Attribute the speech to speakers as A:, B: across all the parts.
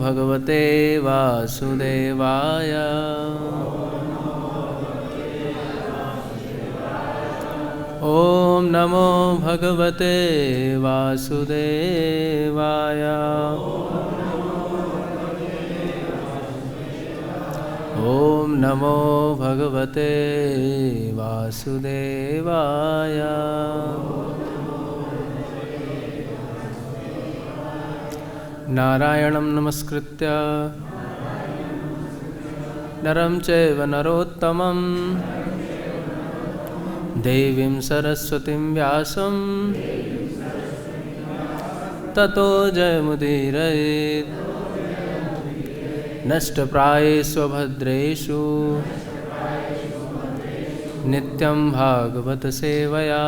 A: भगवते वासुदेवाय। ॐ नमो भगवते वासुदेवाय। ॐ नमो भगवते वासुदेवाय। नारायणं नमस्कृत्य नरं चैव नरोत्तमं देवीं सरस्वतीं व्यासं ततो जयमुदीरयेत्। नष्टप्रायेषु भद्रेषु नित्यं भागवत सेवया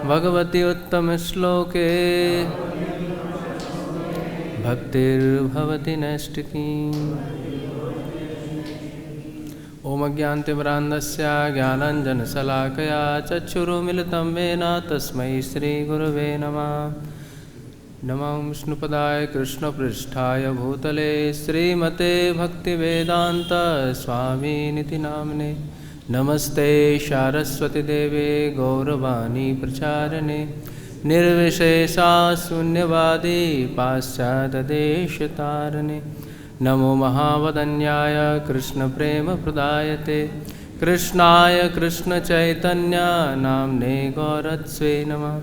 A: भगवती उत्तमश्लोके भक्तिर्भवति नैष्टिकी। ॐ अज्ञानतिमिरान्धस्य ज्ञानाञ्जनशलाकया चक्षुरुन्मिलितं येन तस्मै श्रीगुरवे नमः। नमो विष्णुपदाय कृष्णपृष्ठाय भूतले श्रीमते भक्तिवेदान्त स्वामिनिति नाम्ने। नमस्ते सारस्वतीदेवे गौरवाणी प्रचारिणे निर्विशेषा शून्यवादी पाश्चात्यदेशतारिणे। नमो महावदन्याय कृष्णप्रेमप्रदायते कृष्णाय कृष्णचैतन्य नाम्ने गौरत्से नमः।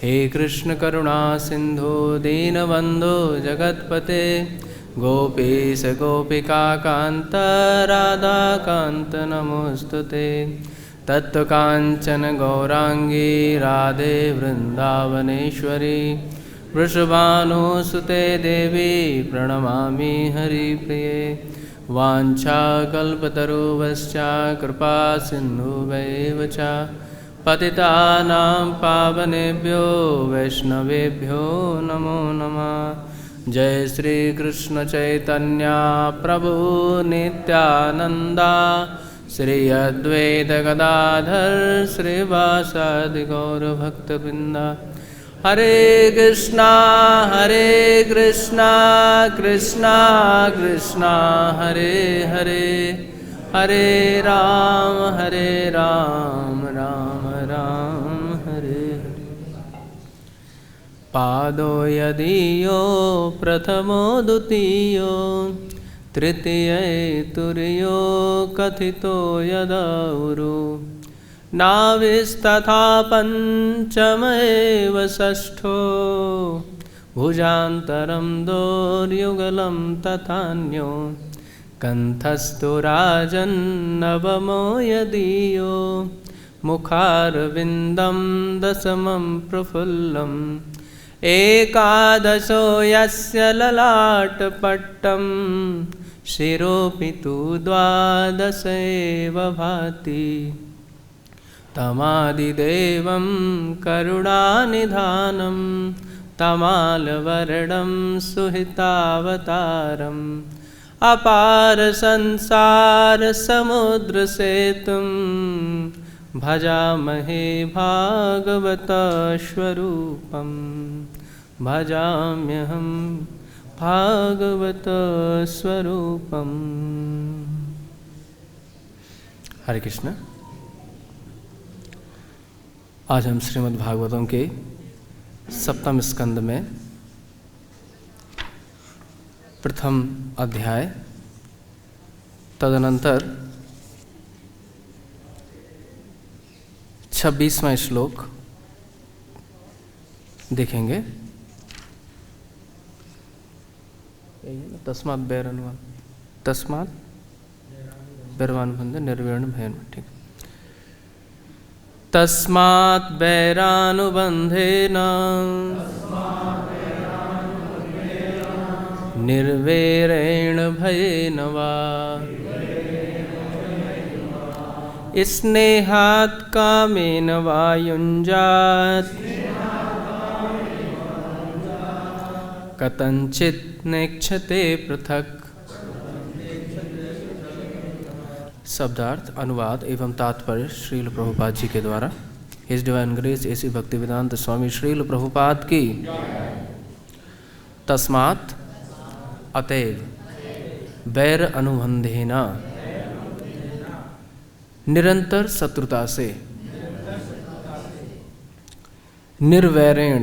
A: हे कृष्ण करुणा सिंधु दीनबंधु जगत्पते गोपीश गोपिका कांत राधा कांत नमोस्तुते। तत्त्वकांचन गौरांगी राधे वृंदावनेश्वरी वृषभानुसुते देवी प्रणमामि हरिप्रिये। वाञ्छाकल्पतरुभ्यश्च कृपा सिन्धुभ्यैव च पतितानां पावनेभ्यो वैष्णवेभ्यो नमो नमः। जय श्री कृष्ण चैतन्य प्रभु नित्यानंदा श्री अद्वैत गदाधर श्रीवासादि गौरभक्तवृंद। हरे कृष्णा कृष्णा कृष्णा हरे हरे हरे राम राम राम हरे हरे। पादो यदीयो प्रथमो द्वितीयो तृतीये तुर्यो कथितो यदाउरु नाविस्तथा पंचमेव षष्ठो भुजान्तरं दोर्युगलं तथान्यो कंठस्थो राजन्नवमो यदीयो मुखारविन्दं दशमं प्रफुल्लम् एकादशो यस्य ललाटपट्टं शिरोऽपि तु द्वादशैव भाति। तमादिदेवं करुणानिधानं तमालवर्णं सुहितावतारम् अपार संसार समुद्र सेतुं भजामहे भागवत स्वरूपं भजाम्यहं भागवत स्वरूपं। हरे कृष्ण। आज हम श्रीमद् भागवतम के सप्तम स्कंद में प्रथम अध्याय तदनंतर 26वां श्लोक देखेंगे। तस्मात् बैरानुबंध निर्वीण भयन। ठीक। तस्मात् बैरानुबंधेन निर्वैरेण भयेन वा स्नेहात् कामेन वा युञ्जात् कथंचित् नेक्षते पृथक्। शब्दार्थ, अनुवाद एवं तात्पर्य श्रील प्रभुपाद जी के द्वारा। हिज डिवाइन ग्रेस एसी भक्ति वेदांत स्वामी श्रील प्रभुपाद की। तस्मात् अतएव वैर अनुबंधेन निरंतर शत्रुता से निर्वैरेण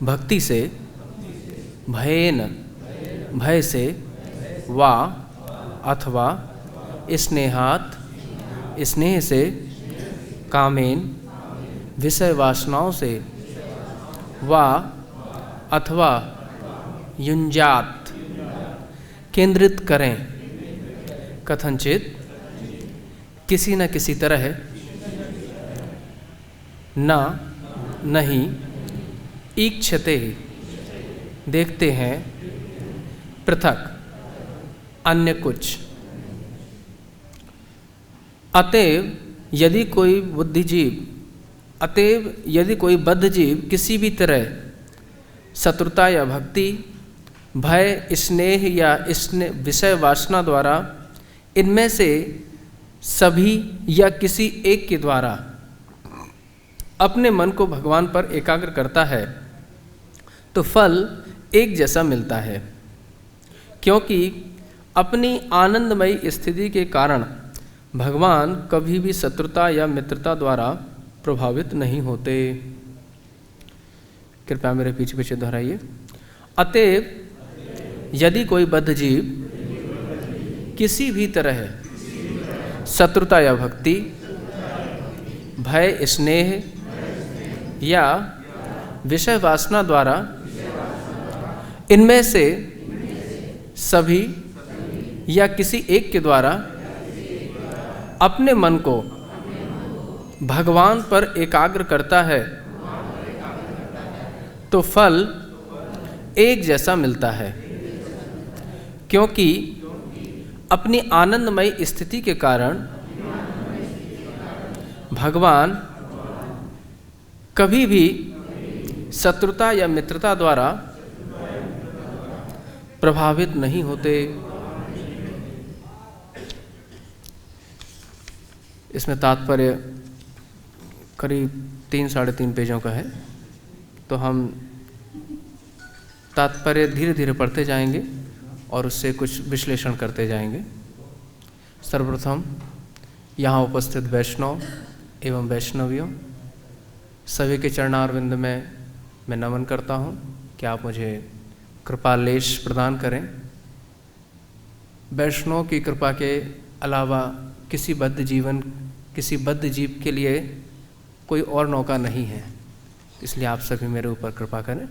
A: भक्ति से भयेन भय से वा अथवा स्नेहात् स्नेह से कामेन विषय वासनाओं से वा अथवा युंजात केंद्रित करें कथनचित किसी न किसी तरह नहीं ईक्षते देखते हैं पृथक अन्य कुछ। अतएव यदि कोई बद्ध जीव किसी भी तरह शत्रुता या भक्ति, भय, स्नेह या विषय वासना द्वारा इनमें से सभी या किसी एक के द्वारा अपने मन को भगवान पर एकाग्र करता है तो फल एक जैसा मिलता है, क्योंकि अपनी आनंदमयी स्थिति के कारण भगवान कभी भी शत्रुता या मित्रता द्वारा प्रभावित नहीं होते। कृपया मेरे पीछे पीछे दोहराइए। अतएव यदि कोई बद्ध जीव किसी भी तरह शत्रुता या भक्ति, भय, स्नेह या विषय वासना द्वारा इनमें से सभी या किसी एक के द्वारा अपने मन को भगवान पर एकाग्र करता है तो फल एक जैसा मिलता है, क्योंकि अपनी आनंदमयी स्थिति के कारण भगवान कभी भी शत्रुता या मित्रता द्वारा प्रभावित नहीं होते। इसमें तात्पर्य करीब 3-3.5 पेजों का है, तो हम तात्पर्य धीरे धीरे पढ़ते जाएंगे और उससे कुछ विश्लेषण करते जाएंगे। सर्वप्रथम यहाँ उपस्थित वैष्णव एवं वैष्णवियों सभी के चरणारविंद में मैं नमन करता हूँ कि आप मुझे कृपालेश प्रदान करें। वैष्णव की कृपा के अलावा किसी बद्ध जीव के लिए कोई और नौका नहीं है, इसलिए आप सभी मेरे ऊपर कृपा करें।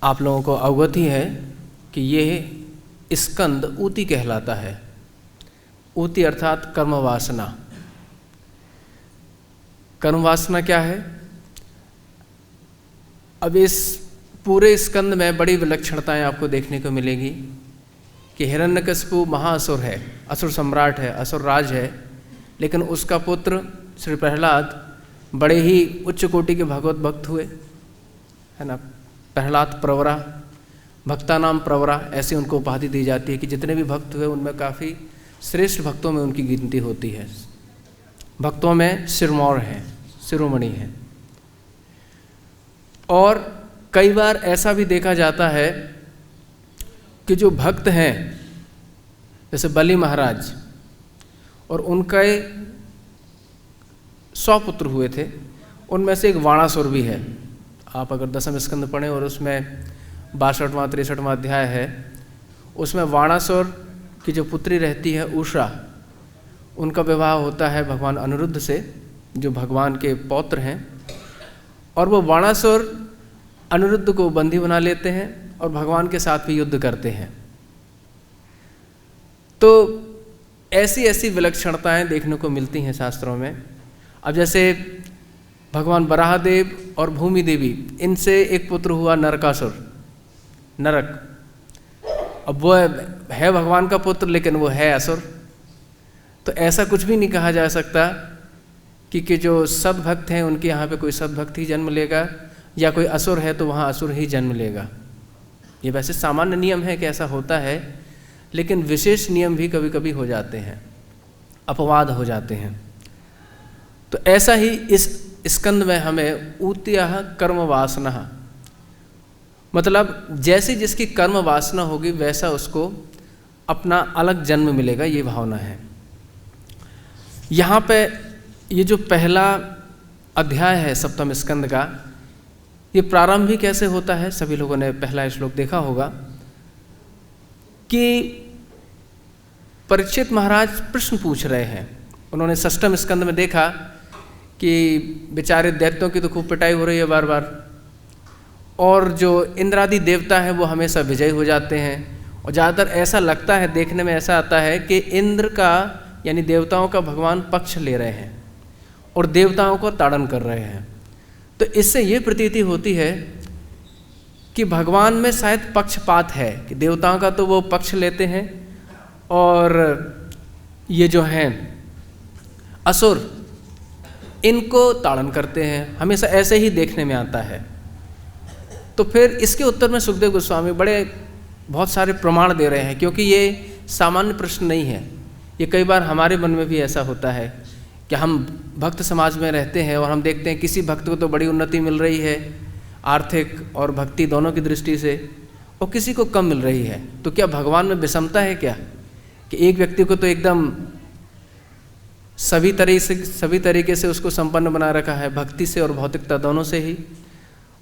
A: आप लोगों को अवगत ही है कि ये स्कंद ऊती कहलाता है। ऊती अर्थात कर्म वासना। कर्म वासना क्या है? अब इस पूरे स्कंद में बड़ी विलक्षणताएं आपको देखने को मिलेगी कि हिरण्यकशिपु महाअसुर है, असुर सम्राट है, असुर राज है, लेकिन उसका पुत्र श्री प्रहलाद बड़े ही उच्च कोटि के भगवत भक्त हुए, है ना। प्रहलाद प्रवरा, भक्ता नाम प्रवरा, ऐसी उनको उपाधि दी जाती है कि जितने भी भक्त हुए उनमें काफ़ी श्रेष्ठ भक्तों में उनकी गिनती होती है। भक्तों में सिरमौर है, शिरोमणि है। और कई बार ऐसा भी देखा जाता है कि जो भक्त हैं जैसे बलि महाराज, और उनके 100 पुत्र हुए थे, उनमें से एक वाणासुर भी है। आप अगर 10वें स्कंद पढ़ें और उसमें 62वां 63वां अध्याय है, उसमें वाणासुर की जो पुत्री रहती है उषा, उनका विवाह होता है भगवान अनिरुद्ध से, जो भगवान के पौत्र हैं। और वो वाणासुर अनिरुद्ध को बंदी बना लेते हैं और भगवान के साथ भी युद्ध करते हैं। तो ऐसी ऐसी विलक्षणताएं देखने को मिलती हैं शास्त्रों में। अब जैसे भगवान बराहदेव और भूमि देवी, इनसे एक पुत्र हुआ नरकासुर, नरक। अब वो है भगवान का पुत्र, लेकिन वो है असुर। तो ऐसा कुछ भी नहीं कहा जा सकता कि जो सद्भक्त हैं उनके यहाँ पे कोई सद्भक्त ही जन्म लेगा, या कोई असुर है तो वहाँ असुर ही जन्म लेगा। ये वैसे सामान्य नियम है कि ऐसा होता है, लेकिन विशेष नियम भी कभी कभी हो जाते हैं, अपवाद हो जाते हैं। तो ऐसा ही इस स्कंद में हमें ऊत्यः कर्म वासना, मतलब जैसी जिसकी कर्म वासना होगी वैसा उसको अपना अलग जन्म मिलेगा, ये भावना है। यहाँ पे ये जो पहला अध्याय है सप्तम स्कंद का, ये प्रारंभ ही कैसे होता है? सभी लोगों ने पहला श्लोक देखा होगा कि परीक्षित महाराज प्रश्न पूछ रहे हैं। उन्होंने षष्ठम स्कंद में देखा कि बेचारे दैत्यों की तो खूब पिटाई हो रही है बार बार, और जो इंद्रादि देवता हैं वो हमेशा विजयी हो जाते हैं, और ज़्यादातर ऐसा लगता है, देखने में ऐसा आता है कि इंद्र का यानी देवताओं का भगवान पक्ष ले रहे हैं और देवताओं को ताड़न कर रहे हैं। तो इससे ये प्रतीति होती है कि भगवान में शायद पक्षपात है, कि देवताओं का तो वो पक्ष लेते हैं और ये जो हैं असुर इनको ताड़न करते हैं, हमेशा ऐसे ही देखने में आता है। तो फिर इसके उत्तर में सुखदेव गोस्वामी बहुत सारे प्रमाण दे रहे हैं, क्योंकि ये सामान्य प्रश्न नहीं है। ये कई बार हमारे मन में भी ऐसा होता है कि हम भक्त समाज में रहते हैं और हम देखते हैं किसी भक्त को तो बड़ी उन्नति मिल रही है आर्थिक और भक्ति दोनों की दृष्टि से, और किसी को कम मिल रही है। तो क्या भगवान में विषमता है क्या, कि एक व्यक्ति को तो एकदम सभी तरीके से उसको संपन्न बना रखा है, भक्ति से और भौतिकता दोनों से ही,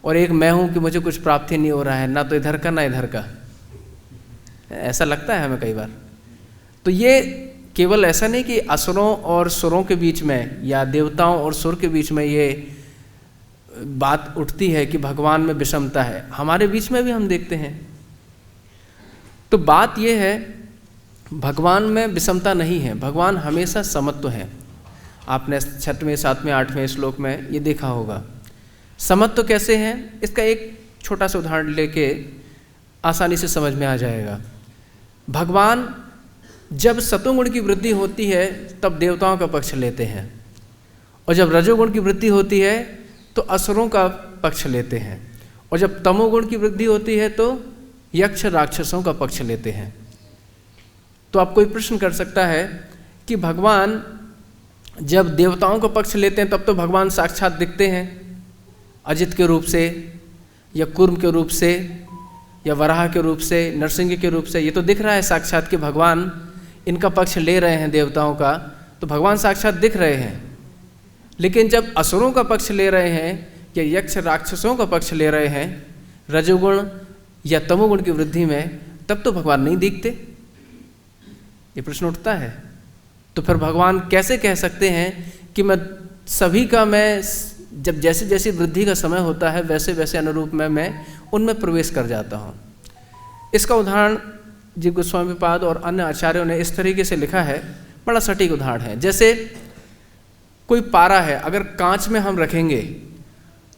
A: और एक मैं हूँ कि मुझे कुछ प्राप्ति नहीं हो रहा है, ना तो इधर का ना इधर का। ऐसा लगता है हमें कई बार। तो ये केवल ऐसा नहीं कि असुरों और सुरों के बीच में या देवताओं और सुर के बीच में ये बात उठती है कि भगवान में विषमता है, हमारे बीच में भी हम देखते हैं। तो बात ये है, भगवान में विषमता नहीं है, भगवान हमेशा समत्व है। आपने 6वें 7वें 8वें श्लोक में ये देखा होगा। समत्व कैसे है, इसका एक छोटा सा उदाहरण लेके आसानी से समझ में आ जाएगा। भगवान जब सतोगुण की वृद्धि होती है तब देवताओं का पक्ष लेते हैं, और जब रजोगुण की वृद्धि होती है तो असुरों का पक्ष लेते हैं, और जब तमोगुण की वृद्धि होती है तो यक्ष राक्षसों का पक्ष लेते हैं। तो आप कोई प्रश्न कर सकता है कि भगवान जब देवताओं का पक्ष लेते हैं तब तो भगवान साक्षात दिखते हैं, अजित के रूप से या कूर्म के रूप से या वराह के रूप से, नरसिंह के रूप से, ये तो दिख रहा है साक्षात कि भगवान इनका पक्ष ले रहे हैं देवताओं का, तो भगवान साक्षात दिख रहे हैं। लेकिन जब असुरों का पक्ष ले रहे हैं या यक्ष राक्षसों का पक्ष ले रहे हैं रजोगुण या तमोगुण की वृद्धि में, तब तो भगवान नहीं दिखते। ये प्रश्न उठता है। तो फिर भगवान कैसे कह सकते हैं कि मैं सभी का, मैं जब जैसे जैसी वृद्धि का समय होता है वैसे वैसे अनुरूप में मैं उनमें प्रवेश कर जाता हूँ। इसका उदाहरण जी गोस्वामी पाद और अन्य आचार्यों ने इस तरीके से लिखा है, बड़ा सटीक उदाहरण है। जैसे कोई पारा है, अगर कांच में हम रखेंगे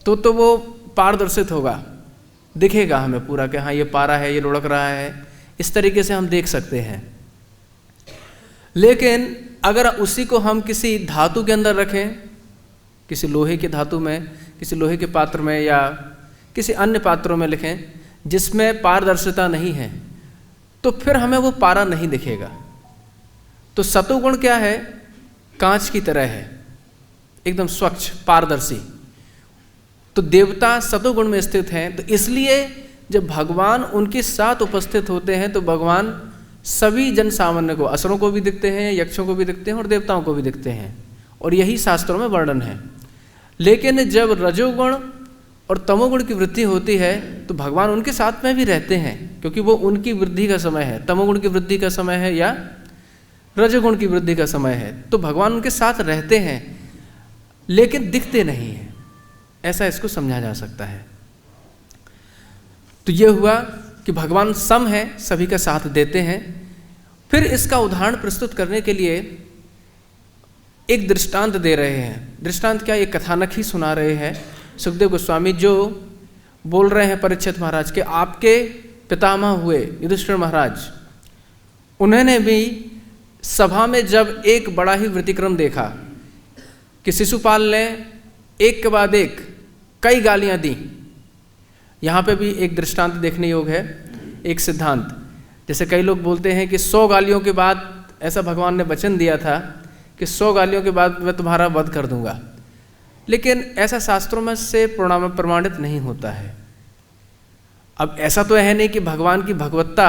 A: तो वो पारदर्शित होगा, दिखेगा हमें पूरा कि हाँ ये पारा है, ये लुढ़क रहा है, इस तरीके से हम देख सकते हैं। लेकिन अगर उसी को हम किसी धातु के अंदर रखें, किसी लोहे के धातु में, किसी लोहे के पात्र में या किसी अन्य पात्रों में लिखें जिसमें पारदर्शिता नहीं है, तो फिर हमें वो पारा नहीं दिखेगा। तो सतोगुण क्या है, कांच की तरह है, एकदम स्वच्छ पारदर्शी। तो देवता सतोगुण में स्थित हैं, तो इसलिए जब भगवान उनके साथ उपस्थित होते हैं तो भगवान सभी जन सामान्य को, असुरों को भी दिखते हैं, यक्षों को भी दिखते हैं और देवताओं को भी दिखते हैं, और यही शास्त्रों में वर्णन है। लेकिन जब रजोगुण और तमोगुण की वृद्धि होती है तो भगवान उनके साथ में भी रहते हैं, क्योंकि वो उनकी वृद्धि का समय है, तमोगुण की वृद्धि का समय है या रजोगुण की वृद्धि का समय है, तो भगवान उनके साथ रहते हैं लेकिन दिखते नहीं हैं। ऐसा इसको समझा जा सकता है। तो ये हुआ कि भगवान सम है, सभी का साथ देते हैं। फिर इसका उदाहरण प्रस्तुत करने के लिए एक दृष्टांत दे रहे हैं। दृष्टांत क्या, एक कथानक ही सुना रहे हैं सुखदेव गोस्वामी, जो बोल रहे हैं परीक्षित महाराज के आपके पितामह हुए युधिष्ठिर महाराज, उन्होंने भी सभा में जब एक बड़ा ही व्यतिक्रम देखा कि शिशुपाल ने एक के बाद एक कई गालियां दी। यहाँ पे भी एक दृष्टांत देखने योग्य है, एक सिद्धांत। जैसे कई लोग बोलते हैं कि 100 गालियों के बाद, ऐसा भगवान ने वचन दिया था कि 100 गालियों के बाद मैं तुम्हारा वध कर दूंगा। लेकिन ऐसा शास्त्रों में से प्रमाणित नहीं होता है। अब ऐसा तो है नहीं कि भगवान की भगवत्ता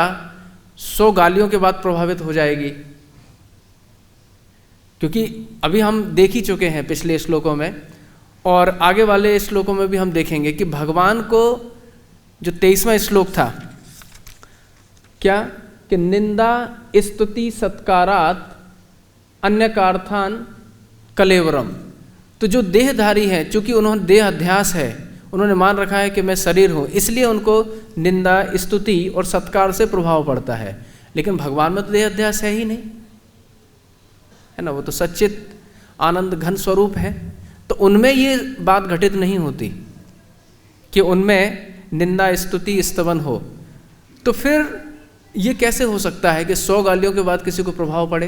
A: 100 गालियों के बाद प्रभावित हो जाएगी, क्योंकि अभी हम देख ही चुके हैं पिछले श्लोकों में, और आगे वाले श्लोकों में भी हम देखेंगे कि भगवान को जो 23वां श्लोक था, क्या कि निंदा स्तुति सत्कारात अन्यकार्थान कलेवरम। तो जो देहधारी हैं, चूंकि उन्होंने देह अध्यास है, उन्होंने मान रखा है कि मैं शरीर हूँ, इसलिए उनको निंदा स्तुति और सत्कार से प्रभाव पड़ता है। लेकिन भगवान में तो देह अध्यास है ही नहीं, है ना, वो तो सच्चित आनंद घन स्वरूप है। तो उनमें ये बात घटित नहीं होती कि उनमें निंदा स्तुति स्तवन हो। तो फिर ये कैसे हो सकता है कि 100 गालियों के बाद किसी को प्रभाव पड़े?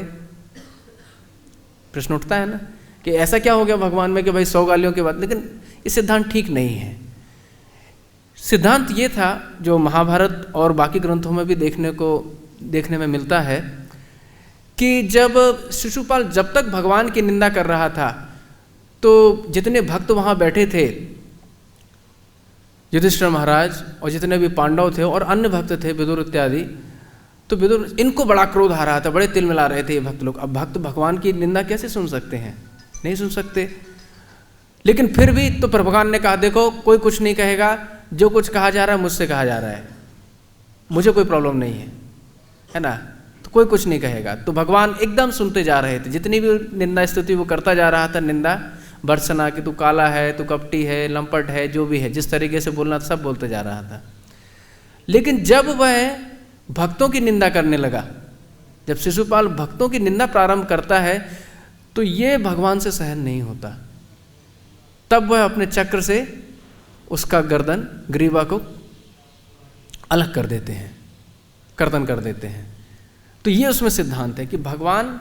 A: प्रश्न उठता है ना कि ऐसा क्या हो गया भगवान में कि भाई 100 गालियों के बाद। लेकिन ये सिद्धांत ठीक नहीं है। सिद्धांत ये था जो महाभारत और बाकी ग्रंथों में भी देखने में मिलता है कि जब शिशुपाल जब तक भगवान की निंदा कर रहा था, तो जितने भक्त वहाँ बैठे थे, युधिष्ठिर महाराज और जितने भी पांडव थे और अन्य भक्त थे, विदुर इत्यादि, तो विदुर इनको बड़ा क्रोध आ रहा था, बड़े तिल मिला रहे थे ये भक्त लोग। अब भक्त भगवान की निंदा कैसे सुन सकते हैं? नहीं सुन सकते। लेकिन फिर भी तो भगवान ने कहा, देखो कोई कुछ नहीं कहेगा, जो कुछ कहा जा रहा है मुझसे कहा जा रहा है, मुझे कोई प्रॉब्लम नहीं है ना, तो कोई कुछ नहीं कहेगा। तो भगवान एकदम सुनते जा रहे थे, जितनी भी निंदा स्तुति वो करता जा रहा था, निंदा भर्त्सना कि तू काला है, तू कपटी है, लंपट है, जो भी है, जिस तरीके से बोलना था सब बोलते जा रहा था। लेकिन जब वह भक्तों की निंदा करने लगा, जब शिशुपाल भक्तों की निंदा प्रारंभ करता है, तो ये भगवान से सहन नहीं होता। तब वह अपने चक्र से उसका गर्दन, ग्रीवा को अलग कर देते हैं, कर्तन कर देते हैं। तो ये उसमें सिद्धांत है कि भगवान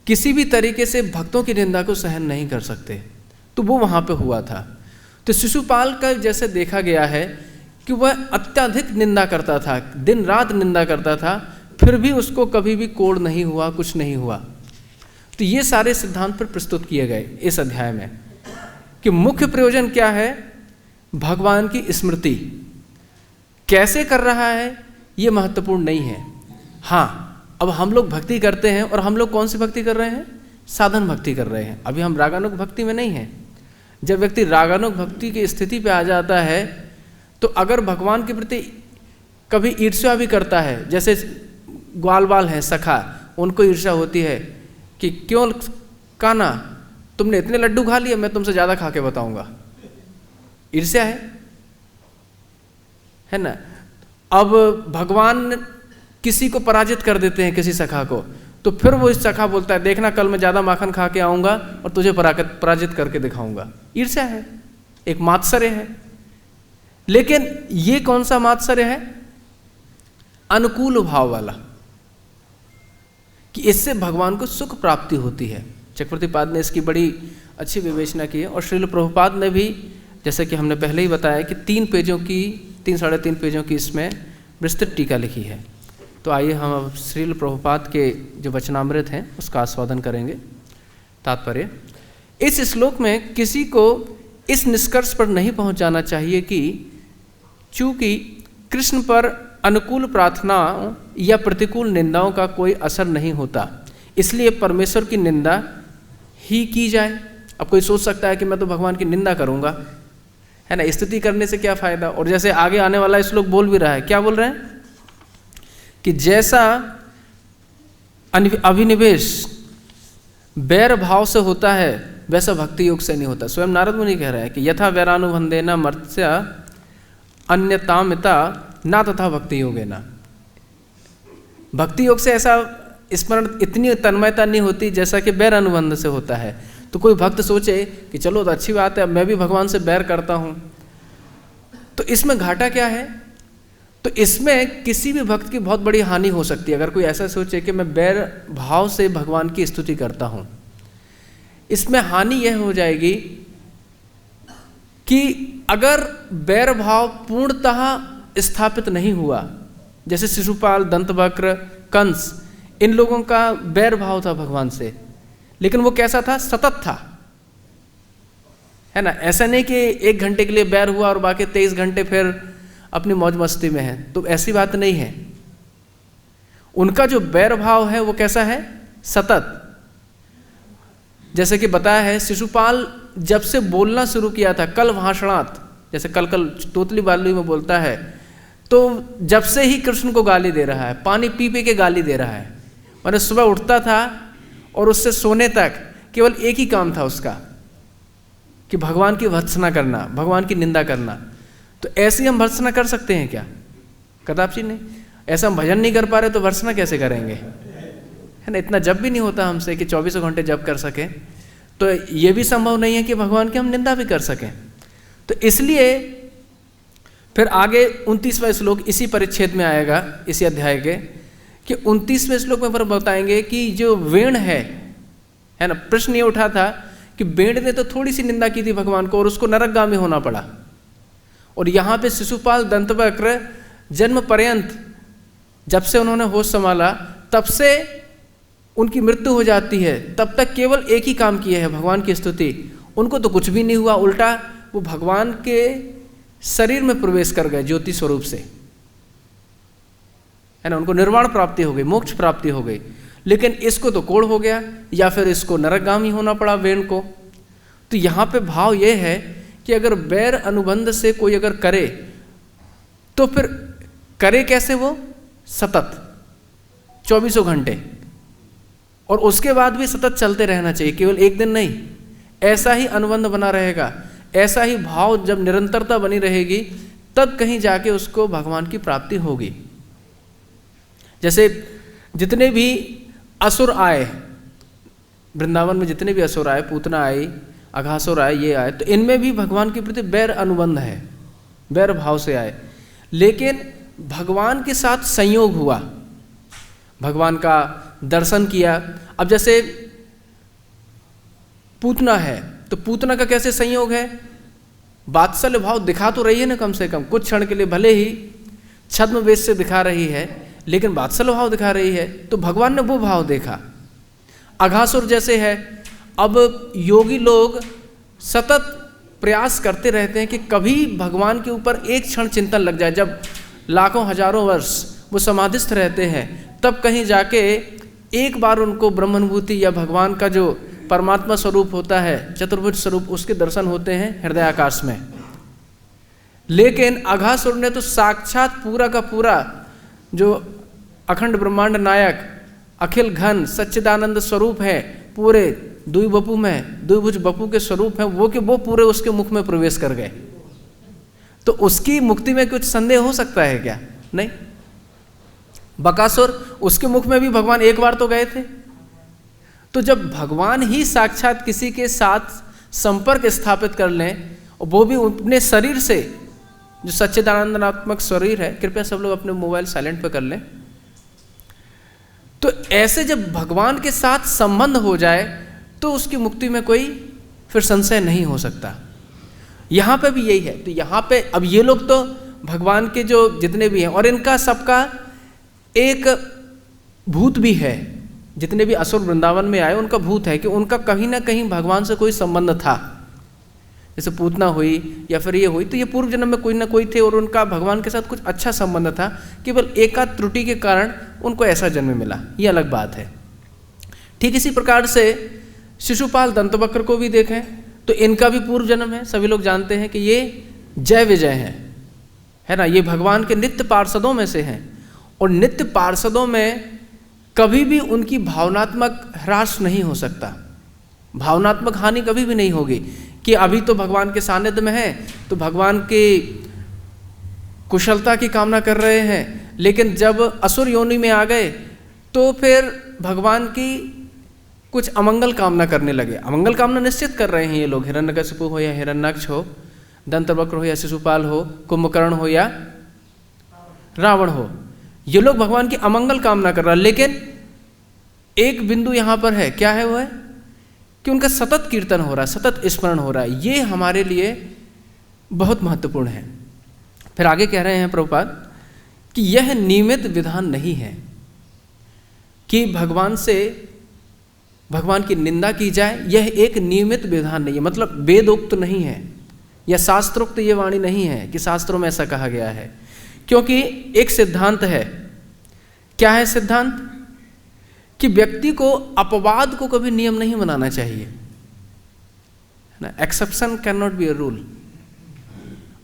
A: किसी भी तरीके से भक्तों की निंदा को सहन नहीं कर सकते। तो वो वहाँ पे हुआ था। तो शिशुपाल का जैसे देखा गया है कि वह अत्यधिक निंदा करता था, दिन रात निंदा करता था, फिर भी उसको कभी भी कोढ़ नहीं हुआ, कुछ नहीं हुआ। तो ये सारे सिद्धांत पर प्रस्तुत किए गए इस अध्याय में कि मुख्य प्रयोजन क्या है, भगवान की स्मृति। कैसे कर रहा है ये महत्वपूर्ण नहीं है। हाँ, अब हम लोग भक्ति करते हैं, और हम लोग कौन सी भक्ति कर रहे हैं? साधन भक्ति कर रहे हैं। अभी हम रागानुग भक्ति में नहीं हैं। जब व्यक्ति रागानुग भक्ति की स्थिति पे आ जाता है, तो अगर भगवान के प्रति कभी ईर्ष्या भी करता है, जैसे ग्वाल बाल हैं सखा, उनको ईर्ष्या होती है कि क्यों काना तुमने इतने लड्डू खा लिए, मैं तुमसे ज़्यादा खा के बताऊंगा। ईर्ष्या है ना। अब भगवान किसी को पराजित कर देते हैं, किसी सखा को, तो फिर वो इस सखा बोलता है, देखना कल मैं ज़्यादा माखन खा के आऊँगा और तुझे पराजित करके दिखाऊंगा। ईर्ष्या है, एक मात्सर्य है। लेकिन ये कौन सा मात्सर्य है? अनुकूल भाव वाला, कि इससे भगवान को सुख प्राप्ति होती है। चक्रवर्तीपाद ने इसकी बड़ी अच्छी विवेचना की है, और श्रील प्रभुपाद ने भी, जैसे कि हमने पहले ही बताया कि 3 साढ़े 3 पेजों की इसमें विस्तृत टीका लिखी है। तो आइए हम अब श्रील प्रभुपाद के जो वचनामृत हैं उसका आस्वादन करेंगे। तात्पर्य, इस श्लोक में किसी को इस निष्कर्ष पर नहीं पहुंचाना चाहिए कि चूंकि कृष्ण पर अनुकूल प्रार्थनाओं या प्रतिकूल निंदाओं का कोई असर नहीं होता, इसलिए परमेश्वर की निंदा ही की जाए। अब कोई सोच सकता है कि मैं तो भगवान की निंदा करूंगा, है ना, स्तुति करने से क्या फायदा। और जैसे आगे आने वाला श्लोक बोल भी रहा है, क्या बोल रहे हैं कि जैसा अभिनिवेश बैर भाव से होता है वैसा भक्ति योग से नहीं होता। स्वयं नारद मुनि कह रहे हैं कि यथा वैरानुबंधेन मर्त्य अन्यतामिता ना तथा भक्ति योगेन। भक्ति योग से ऐसा स्मरण, इतनी तन्मयता नहीं होती जैसा कि बैर अनुबंध से होता है। तो कोई भक्त सोचे कि चलो तो अच्छी बात है, मैं भी भगवान से बैर करता हूँ, तो इसमें घाटा क्या है? तो इसमें किसी भी भक्त की बहुत बड़ी हानि हो सकती है। अगर कोई ऐसा सोचे कि मैं बैर भाव से भगवान की स्तुति करता हूँ, इसमें हानि यह हो जाएगी कि अगर बैर भाव पूर्णतः स्थापित नहीं हुआ, जैसे शिशुपाल, दंतवक्र, कंस, इन लोगों का बैर भाव था भगवान से, लेकिन वो कैसा था? सतत था, है ना। ऐसा नहीं कि 1 घंटे के लिए बैर हुआ और बाकी 23 घंटे फिर अपनी मौज मस्ती में है, तो ऐसी बात नहीं है। उनका जो बैर भाव है वो कैसा है, सतत। जैसे कि बताया है, शिशुपाल जब से बोलना शुरू किया था, कल भाषणात, जैसे कल तोतली बाली में बोलता है, तो जब से ही कृष्ण को गाली दे रहा है, पानी पी पी के गाली दे रहा है। मैंने सुबह उठता था और उससे सोने तक केवल एक ही काम था उसका, कि भगवान की भर्त्सना करना, भगवान की निंदा करना। तो ऐसी हम भर्त्सना कर सकते हैं क्या? कदापि नहीं। ऐसा हम भजन नहीं कर पा रहे तो भर्त्सना कैसे करेंगे, है ना। इतना जप भी नहीं होता हमसे कि 24 घंटे जप कर सकें, तो ये भी संभव नहीं है कि भगवान की हम निंदा भी कर सकें। तो इसलिए फिर आगे 29वां श्लोक इसी परिच्छेद में आएगा, इसी अध्याय के, कि 29वें श्लोक में फिर बताएंगे कि जो वेण है ना। प्रश्न ये उठा था कि वेण ने तो थोड़ी सी निंदा की थी भगवान को और उसको नरकगामी होना पड़ा, और यहाँ पे शिशुपाल दंतवक्र जन्म पर्यंत जब से उन्होंने होश संभाला तब से उनकी मृत्यु हो जाती है, तब तक केवल एक ही काम किया है, भगवान की स्तुति। उनको तो कुछ भी नहीं हुआ, उल्टा वो भगवान के शरीर में प्रवेश कर गए ज्योति स्वरूप से, है ना। उनको निर्वाण प्राप्ति हो गई, मोक्ष प्राप्ति हो गई। लेकिन इसको तो कोढ़ हो गया, या फिर इसको नरकगामी होना पड़ा वेण को। तो यहाँ पे भाव ये है कि अगर बैर अनुबंध से कोई अगर करे तो फिर करे कैसे, वो सतत 24 घंटे, और उसके बाद भी सतत चलते रहना चाहिए, केवल एक दिन नहीं। ऐसा ही अनुबंध बना रहेगा, ऐसा ही भाव जब निरंतरता बनी रहेगी, तब कहीं जाके उसको भगवान की प्राप्ति होगी। जैसे जितने भी असुर आए वृंदावन में, जितने भी असुर आए, पूतना आई, अघासुर आए, ये आए, तो इनमें भी भगवान के प्रति बैर अनुबंध है, बैर भाव से आए। लेकिन भगवान के साथ संयोग हुआ, भगवान का दर्शन किया। अब जैसे पूतना है, तो पूतना का कैसे संयोग है, वात्सल्य भाव दिखा तो रही है ना, कम से कम कुछ क्षण के लिए, भले ही छद्म वेश से दिखा रही है, लेकिन वात्सल्य भाव दिखा रही है। तो भगवान ने वो भाव देखा। अघासुर जैसे है, अब योगी लोग सतत प्रयास करते रहते हैं कि कभी भगवान के ऊपर एक क्षण चिंतन लग जाए। जब लाखों हजारों वर्ष वो समाधिस्थ रहते हैं, तब कहीं जाके एक बार उनको ब्रह्मानुभूति या भगवान का जो परमात्मा स्वरूप होता है, चतुर्भुज स्वरूप, उसके दर्शन होते हैं हृदय आकाश में। लेकिन अघासुर ने तो साक्षात पूरा का पूरा जो अखंड ब्रह्मांड नायक, अखिल घन सच्चिदानंद स्वरूप है, पूरे द्विवपु में, द्विभुज बपू के स्वरूप है वो, कि वो पूरे उसके मुख में प्रवेश कर गए। तो उसकी मुक्ति में कुछ संदेह हो सकता है क्या? नहीं। बकासुर, उसके मुख में भी भगवान एक बार तो गए थे। तो जब भगवान ही साक्षात किसी के साथ संपर्क स्थापित कर लें, और वो भी अपने शरीर से, जो सच्चिदानंदात्मक शरीर है, कृपया सब लोग अपने मोबाइल साइलेंट पे कर लें। तो ऐसे जब भगवान के साथ संबंध हो जाए तो उसकी मुक्ति में कोई फिर संशय नहीं हो सकता। यहाँ पे भी यही है। तो यहाँ पे अब ये लोग तो भगवान के जो जितने भी हैं, और इनका सबका एक भूत भी है, जितने भी असुर वृंदावन में आए उनका भूत है कि उनका कहीं ना कहीं भगवान से कोई संबंध था। जैसे पूतना हुई या फिर ये हुई, तो ये पूर्व जन्म में कोई ना कोई थे और उनका भगवान के साथ कुछ अच्छा संबंध था, केवल एकाध त्रुटि के कारण उनको ऐसा जन्म मिला, ये अलग बात है। ठीक इसी प्रकार से शिशुपाल दंतवक्र को भी देखें तो इनका भी पूर्व जन्म है। सभी लोग जानते हैं कि ये जय विजय है ना। ये भगवान के नित्य पार्षदों में से हैं, और नित्य पार्षदों में कभी भी उनकी भावनात्मक ह्रास नहीं हो सकता, भावनात्मक हानि कभी भी नहीं होगी। कि अभी तो भगवान के सानिध्य में है तो भगवान की कुशलता की कामना कर रहे हैं, लेकिन जब असुर योनि में आ गए तो फिर भगवान की कुछ अमंगल कामना करने लगे। अमंगल कामना निश्चित कर रहे हैं ये लोग, हिरण्यकशिपु हो या हिरण्याक्ष हो, दंतवक्र हो या शिशुपाल हो, कुंभकर्ण हो या रावण हो, ये लोग भगवान की अमंगल कामना कर रहे हैं। लेकिन एक बिंदु यहाँ पर है, क्या है वो है कि उनका सतत कीर्तन हो रहा है, सतत स्मरण हो रहा है। ये हमारे लिए बहुत महत्वपूर्ण है। फिर आगे कह रहे हैं प्रभुपाद कि यह नियमित विधान नहीं है कि भगवान से भगवान की निंदा की जाए, यह एक नियमित विधान नहीं है, मतलब वेदोक्त नहीं है या शास्त्रोक्त ये वाणी नहीं है कि शास्त्रों में ऐसा कहा गया है। क्योंकि एक सिद्धांत है, क्या है सिद्धांत? कि व्यक्ति को अपवाद को कभी नियम नहीं बनाना चाहिए ना, exception can not be a rule.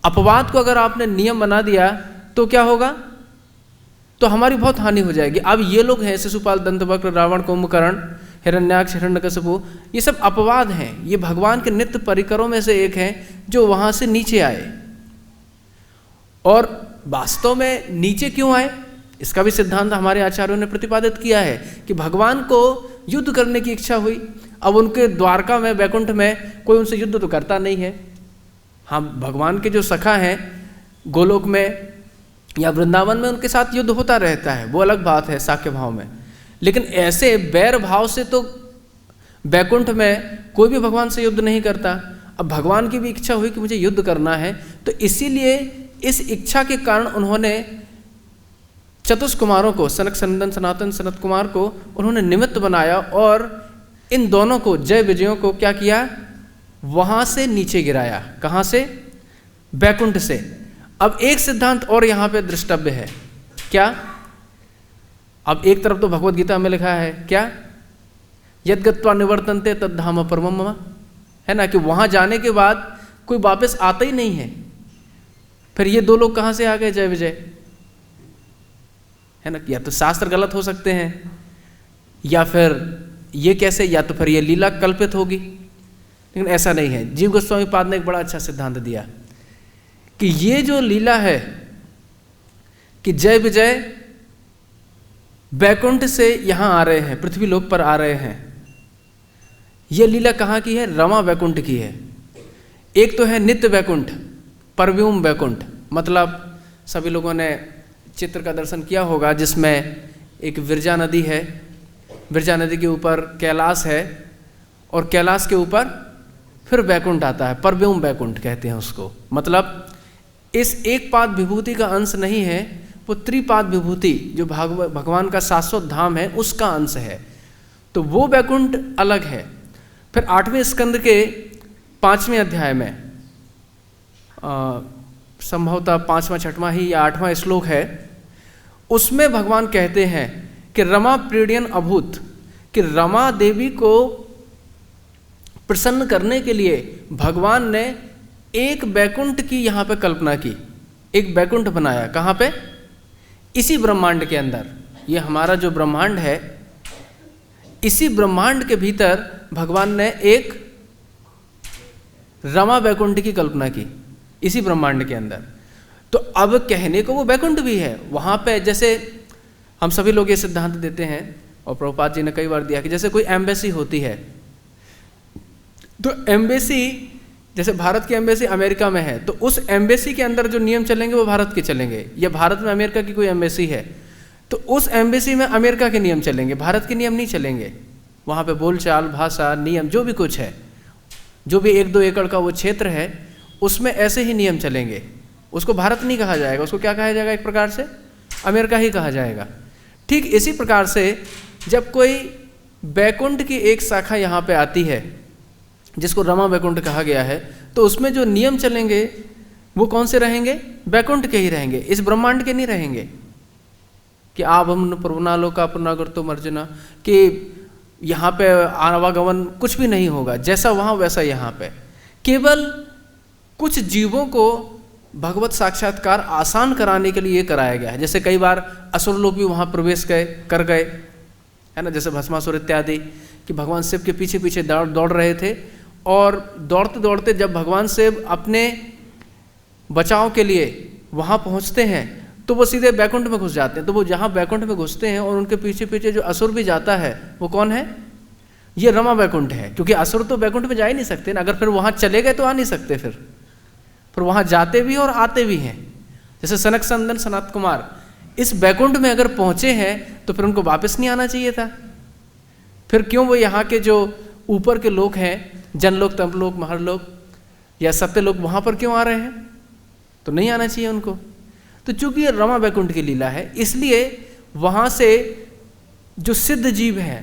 A: अपवाद को अगर आपने नियम बना दिया तो क्या होगा? तो हमारी बहुत हानि हो जाएगी। अब ये लोग हैं शिशुपाल, दंतवक्र, रावण, कुंभकर्ण, हिरण्याक्ष, हिरण्यकशिपु, ये सब अपवाद हैं। ये भगवान के नित्य परिकरों में से एक हैं जो वहां से नीचे आए। और वास्तव में नीचे क्यों आए, इसका भी सिद्धांत हमारे आचार्यों ने प्रतिपादित किया है कि भगवान को युद्ध करने की इच्छा हुई। अब उनके द्वारका में, वैकुंठ में कोई उनसे युद्ध तो करता नहीं है। हाँ, भगवान के जो सखा हैं गोलोक में या वृंदावन में, उनके साथ युद्ध होता रहता है, वो अलग बात है साख्य भाव में। लेकिन ऐसे बैर भाव से तो वैकुंठ में कोई भी भगवान से युद्ध नहीं करता। अब भगवान की भी इच्छा हुई कि मुझे युद्ध करना है, तो इसीलिए इस इच्छा के कारण उन्होंने चतुष्कुमारों को, सनक, सनंदन, सनातन, सनत कुमार को उन्होंने निमित्त बनाया और इन दोनों को, जय विजयों को क्या किया? वहां से नीचे गिराया। कहां से? वैकुंठ से। अब एक सिद्धांत और यहां पे दृष्टव्य है, क्या? अब एक तरफ तो भगवत गीता में लिखा है क्या? यद्गत्वा निवर्तन्ते तद्धाम परमम मम, है ना, कि वहां जाने के बाद कोई वापस आता ही नहीं है। फिर ये दो लोग कहां से आ गए जय विजय, है ना? या तो शास्त्र गलत हो सकते हैं, या फिर ये कैसे, या तो फिर ये लीला कल्पित होगी। लेकिन ऐसा नहीं है। जीव गोस्वामी पाद ने एक बड़ा अच्छा सिद्धांत दिया कि ये जो लीला है कि जय विजय वैकुंठ से यहां आ रहे हैं, पृथ्वी लोक पर आ रहे हैं, ये लीला कहां की है? रमा वैकुंठ की है। एक तो है नित्य वैकुंठ, परव्यूम वैकुंठ, मतलब सभी लोगों ने चित्र का दर्शन किया होगा जिसमें एक विरजा नदी है, विरजा नदी के ऊपर कैलाश है और कैलाश के ऊपर फिर वैकुंठ आता है, परव्यूम वैकुंठ कहते हैं उसको। मतलब इस एक पाद विभूति का अंश नहीं है, वो त्रिपाद विभूति जो भगवान का शाश्वत धाम है उसका अंश है, तो वो वैकुंठ अलग है। फिर 8वें स्कंद के 5वें अध्याय में संभवतः 5वां 6वां ही या 8वां श्लोक है, उसमें भगवान कहते हैं कि रमा प्रीडियन अभूत, कि रमा देवी को प्रसन्न करने के लिए भगवान ने एक वैकुंठ की यहाँ पे कल्पना की, एक वैकुंठ बनाया। कहाँ पे? इसी ब्रह्मांड के अंदर। ये हमारा जो ब्रह्मांड है, इसी ब्रह्मांड के भीतर भगवान ने एक रमा वैकुंठ की कल्पना की, इसी ब्रह्मांड के अंदर। तो अब कहने को वो वैकुंठ भी है वहाँ पे। जैसे हम सभी लोग ये सिद्धांत देते हैं और प्रभुपाद जी ने कई बार दिया कि जैसे कोई एम्बेसी होती है, तो एम्बेसी, जैसे भारत की एम्बेसी अमेरिका में है, तो उस एम्बेसी के अंदर जो नियम चलेंगे वो भारत के चलेंगे। या भारत में अमेरिका की कोई एम्बेसी है तो उस एम्बेसी में अमेरिका के नियम चलेंगे, भारत के नियम नहीं चलेंगे। वहाँ पे बोलचाल, भाषा, नियम जो भी कुछ है, जो भी 1-2 एकड़ का वो क्षेत्र है, उसमें ऐसे ही नियम चलेंगे। उसको भारत नहीं कहा जाएगा, उसको क्या कहा जाएगा? एक प्रकार से अमेरिका ही कहा जाएगा। ठीक इसी प्रकार से जब कोई वैकुंठ की एक शाखा यहाँ पे आती है जिसको रमा वैकुंठ कहा गया है, तो उसमें जो नियम चलेंगे वो कौन से रहेंगे? वैकुंठ के ही रहेंगे, इस ब्रह्मांड के नहीं रहेंगे। कि आप हम प्रभुनालो का पुनर्गतो मर्जना, कि यहाँ पे आवागमन कुछ भी नहीं होगा, जैसा वहाँ वैसा यहाँ पे। केवल कुछ जीवों को भगवत साक्षात्कार आसान कराने के लिए ये कराया गया है। जैसे कई बार असुर लोग भी वहाँ प्रवेश कर गए, है ना, जैसे भस्मासुर इत्यादि, कि भगवान शिव के पीछे पीछे दौड़ रहे थे, और दौड़ते दौड़ते जब भगवान शिव अपने बचाव के लिए वहाँ पहुँचते हैं तो वो सीधे बैकुंठ में घुस जाते हैं। तो वो जहाँ बैकुंठ में घुसते हैं और उनके पीछे पीछे जो असुर भी जाता है वो कौन है? ये रमा बैकुंठ है। क्योंकि असुर तो बैकुंठ में जा ही नहीं सकते ना, अगर फिर वहाँ चले गए तो आ नहीं सकते, फिर वहाँ जाते भी और आते भी हैं। जैसे सनक, सनंदन, सनत कुमार इस बैकुंठ में अगर पहुँचे हैं तो फिर उनको वापस नहीं आना चाहिए था। फिर क्यों वो यहाँ के जो ऊपर के लोग हैं, जनलोक, तमलोक, महरलोक या सत्यलोक, वहाँ पर क्यों आ रहे हैं? तो नहीं आना चाहिए उनको। तो चूंकि ये रमा वैकुंठ की लीला है, इसलिए वहाँ से जो सिद्ध जीव हैं,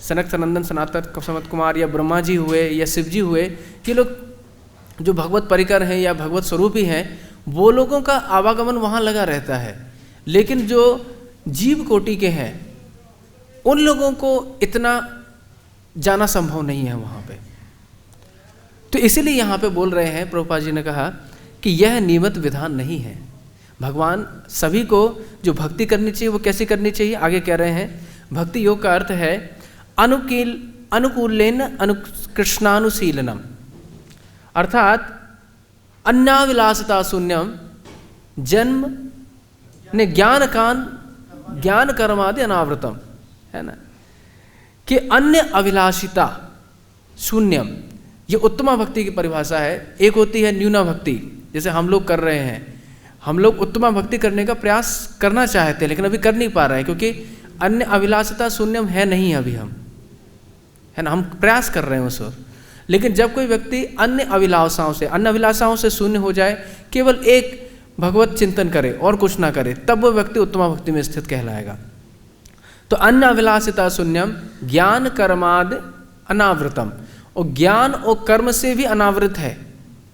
A: सनक सनंदन सनातन सनत कुमार या ब्रह्मा जी हुए या शिव जी हुए, ये लोग जो भगवत परिकर हैं या भगवत स्वरूप ही हैं, वो लोगों का आवागमन वहाँ लगा रहता है। लेकिन जो जीव कोटि के हैं उन लोगों को इतना जाना संभव नहीं है वहाँ पे। तो इसीलिए यहाँ पे बोल रहे हैं, प्रभुपाद जी ने कहा कि यह नियमित विधान नहीं है। भगवान सभी को जो भक्ति करनी चाहिए वो कैसी करनी चाहिए, आगे कह रहे हैं भक्ति योग का अर्थ है अनुकूलेन कृष्णानुशीलनम, अर्थात अन्याविलासता शून्यम जन्म ने ज्ञान कर्मादि अनावृतम, है ना, कि अन्य अभिलाषिता शून्यम, ये उत्तमा भक्ति की परिभाषा है। एक होती है न्यूना भक्ति, जैसे हम लोग कर रहे हैं, हम लोग उत्तमा भक्ति करने का प्रयास करना चाहते हैं लेकिन अभी कर नहीं पा रहे हैं क्योंकि अन्य अभिलाषिता शून्यम है नहीं अभी हम, है ना, हम प्रयास कर रहे हैं उस वक्त। लेकिन जब कोई व्यक्ति अन्य अभिलाषाओं से शून्य हो जाए, केवल एक भगवत चिंतन करे और कुछ ना करे, तब वो व्यक्ति उत्तमा भक्ति में स्थित कहलाएगा। तो अन्य अभिलाषिता शून्यम ज्ञान कर्माद अनावृतम, और ज्ञान और कर्म से भी अनावृत है,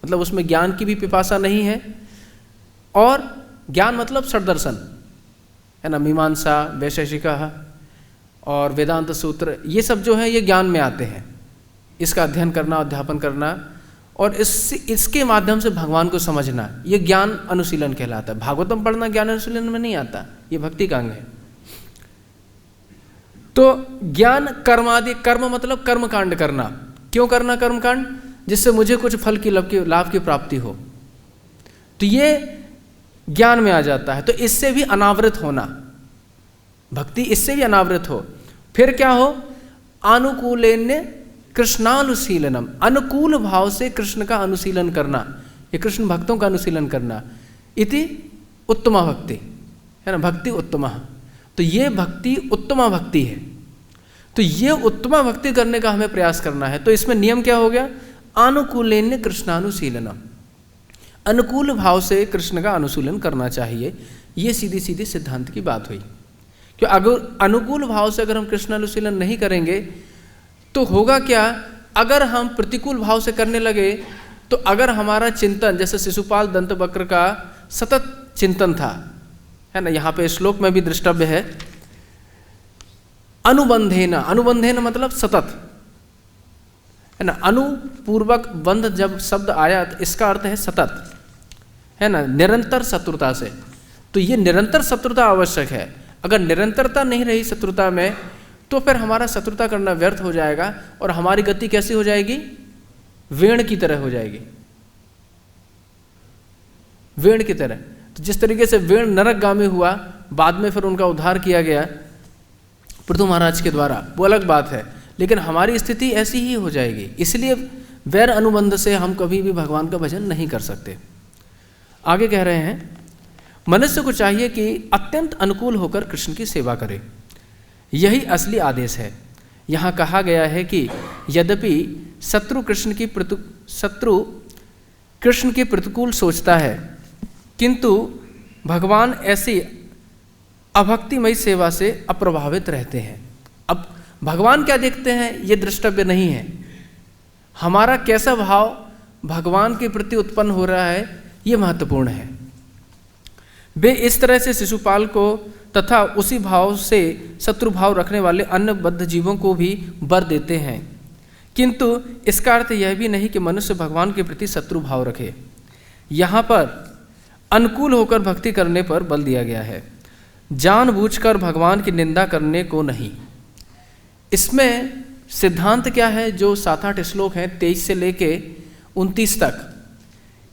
A: मतलब उसमें ज्ञान की भी पिपासा नहीं है। और ज्ञान मतलब षड्दर्शन, है ना, मीमांसा, वैशेषिका और वेदांत सूत्र, ये सब जो है ये ज्ञान में आते हैं। इसका अध्ययन करना, अध्यापन करना और इसके माध्यम से भगवान को समझना, ये ज्ञान अनुशीलन कहलाता है। भागवतम पढ़ना ज्ञान अनुशीलन में नहीं आता, ये भक्ति का अंग है। तो ज्ञान कर्मादि, कर्म मतलब कर्म कांड करना। क्यों करना कर्म कांड? जिससे मुझे कुछ फल की लाभ की प्राप्ति हो, तो ये ज्ञान में आ जाता है। तो इससे भी अनावृत होना, भक्ति इससे भी अनावृत हो। फिर क्या हो? अनुकूलेन कृष्णानुशीलनम, अनुकूल भाव से कृष्ण का अनुशीलन करना, ये कृष्ण भक्तों का अनुशीलन करना। इति उत्तमा भक्ति, है ना, भक्ति उत्तमा। तो ये भक्ति उत्तमा भक्ति है। तो ये उत्तमा भक्ति करने का हमें प्रयास करना है। तो इसमें नियम क्या हो गया? अनुकूलेन कृष्णानुशीलनम, अनुकूल भाव से कृष्ण का अनुशीलन करना चाहिए। ये सीधी सीधी सिद्धांत की बात हुई। क्यों? अगर अनुकूल भाव से अगर हम कृष्ण अनुशीलन नहीं करेंगे तो होगा क्या? अगर हम प्रतिकूल भाव से करने लगे तो अगर हमारा चिंतन, जैसे शिशुपाल दंतवक्र का सतत चिंतन था, है ना, यहाँ पे श्लोक में भी दृष्टव्य है, अनुबंधेन, अनुबंधेन मतलब सतत, है ना, अनुपूर्वक बंध जब शब्द आया तो इसका अर्थ है सतत, है ना, निरंतर शत्रुता से। तो ये निरंतर शत्रुता आवश्यक है। अगर निरंतरता नहीं रही शत्रुता में तो फिर हमारा शत्रुता करना व्यर्थ हो जाएगा और हमारी गति कैसी हो जाएगी? वेण की तरह हो जाएगी, वेण की तरह। तो जिस तरीके से वेण नरकगामी हुआ, बाद में फिर उनका उद्धार किया गया पृथु महाराज के द्वारा, वो अलग बात है, लेकिन हमारी स्थिति ऐसी ही हो जाएगी। इसलिए वैर अनुबंध से हम कभी भी भगवान का भजन नहीं कर सकते। आगे कह रहे हैं, मनुष्य को चाहिए कि अत्यंत अनुकूल होकर कृष्ण की सेवा करे, यही असली आदेश है। यहाँ कहा गया है कि यद्यपि शत्रु कृष्ण की प्रतिकूल सोचता है, किंतु भगवान ऐसी अभक्तिमयी सेवा से अप्रभावित रहते हैं। अब भगवान क्या देखते हैं ये दृष्टव्य नहीं है, हमारा कैसा भाव भगवान के प्रति उत्पन्न हो रहा है ये महत्वपूर्ण है। वे इस तरह से शिशुपाल को तथा उसी भाव से शत्रु भाव रखने वाले अन्य बद्ध जीवों को भी वर देते हैं, किंतु इसका अर्थ यह भी नहीं कि मनुष्य भगवान के प्रति शत्रु भाव रखे। यहाँ पर अनुकूल होकर भक्ति करने पर बल दिया गया है, जानबूझकर भगवान की निंदा करने को नहीं। इसमें सिद्धांत क्या है? जो 7-8 श्लोक हैं 23 से लेके 29 तक,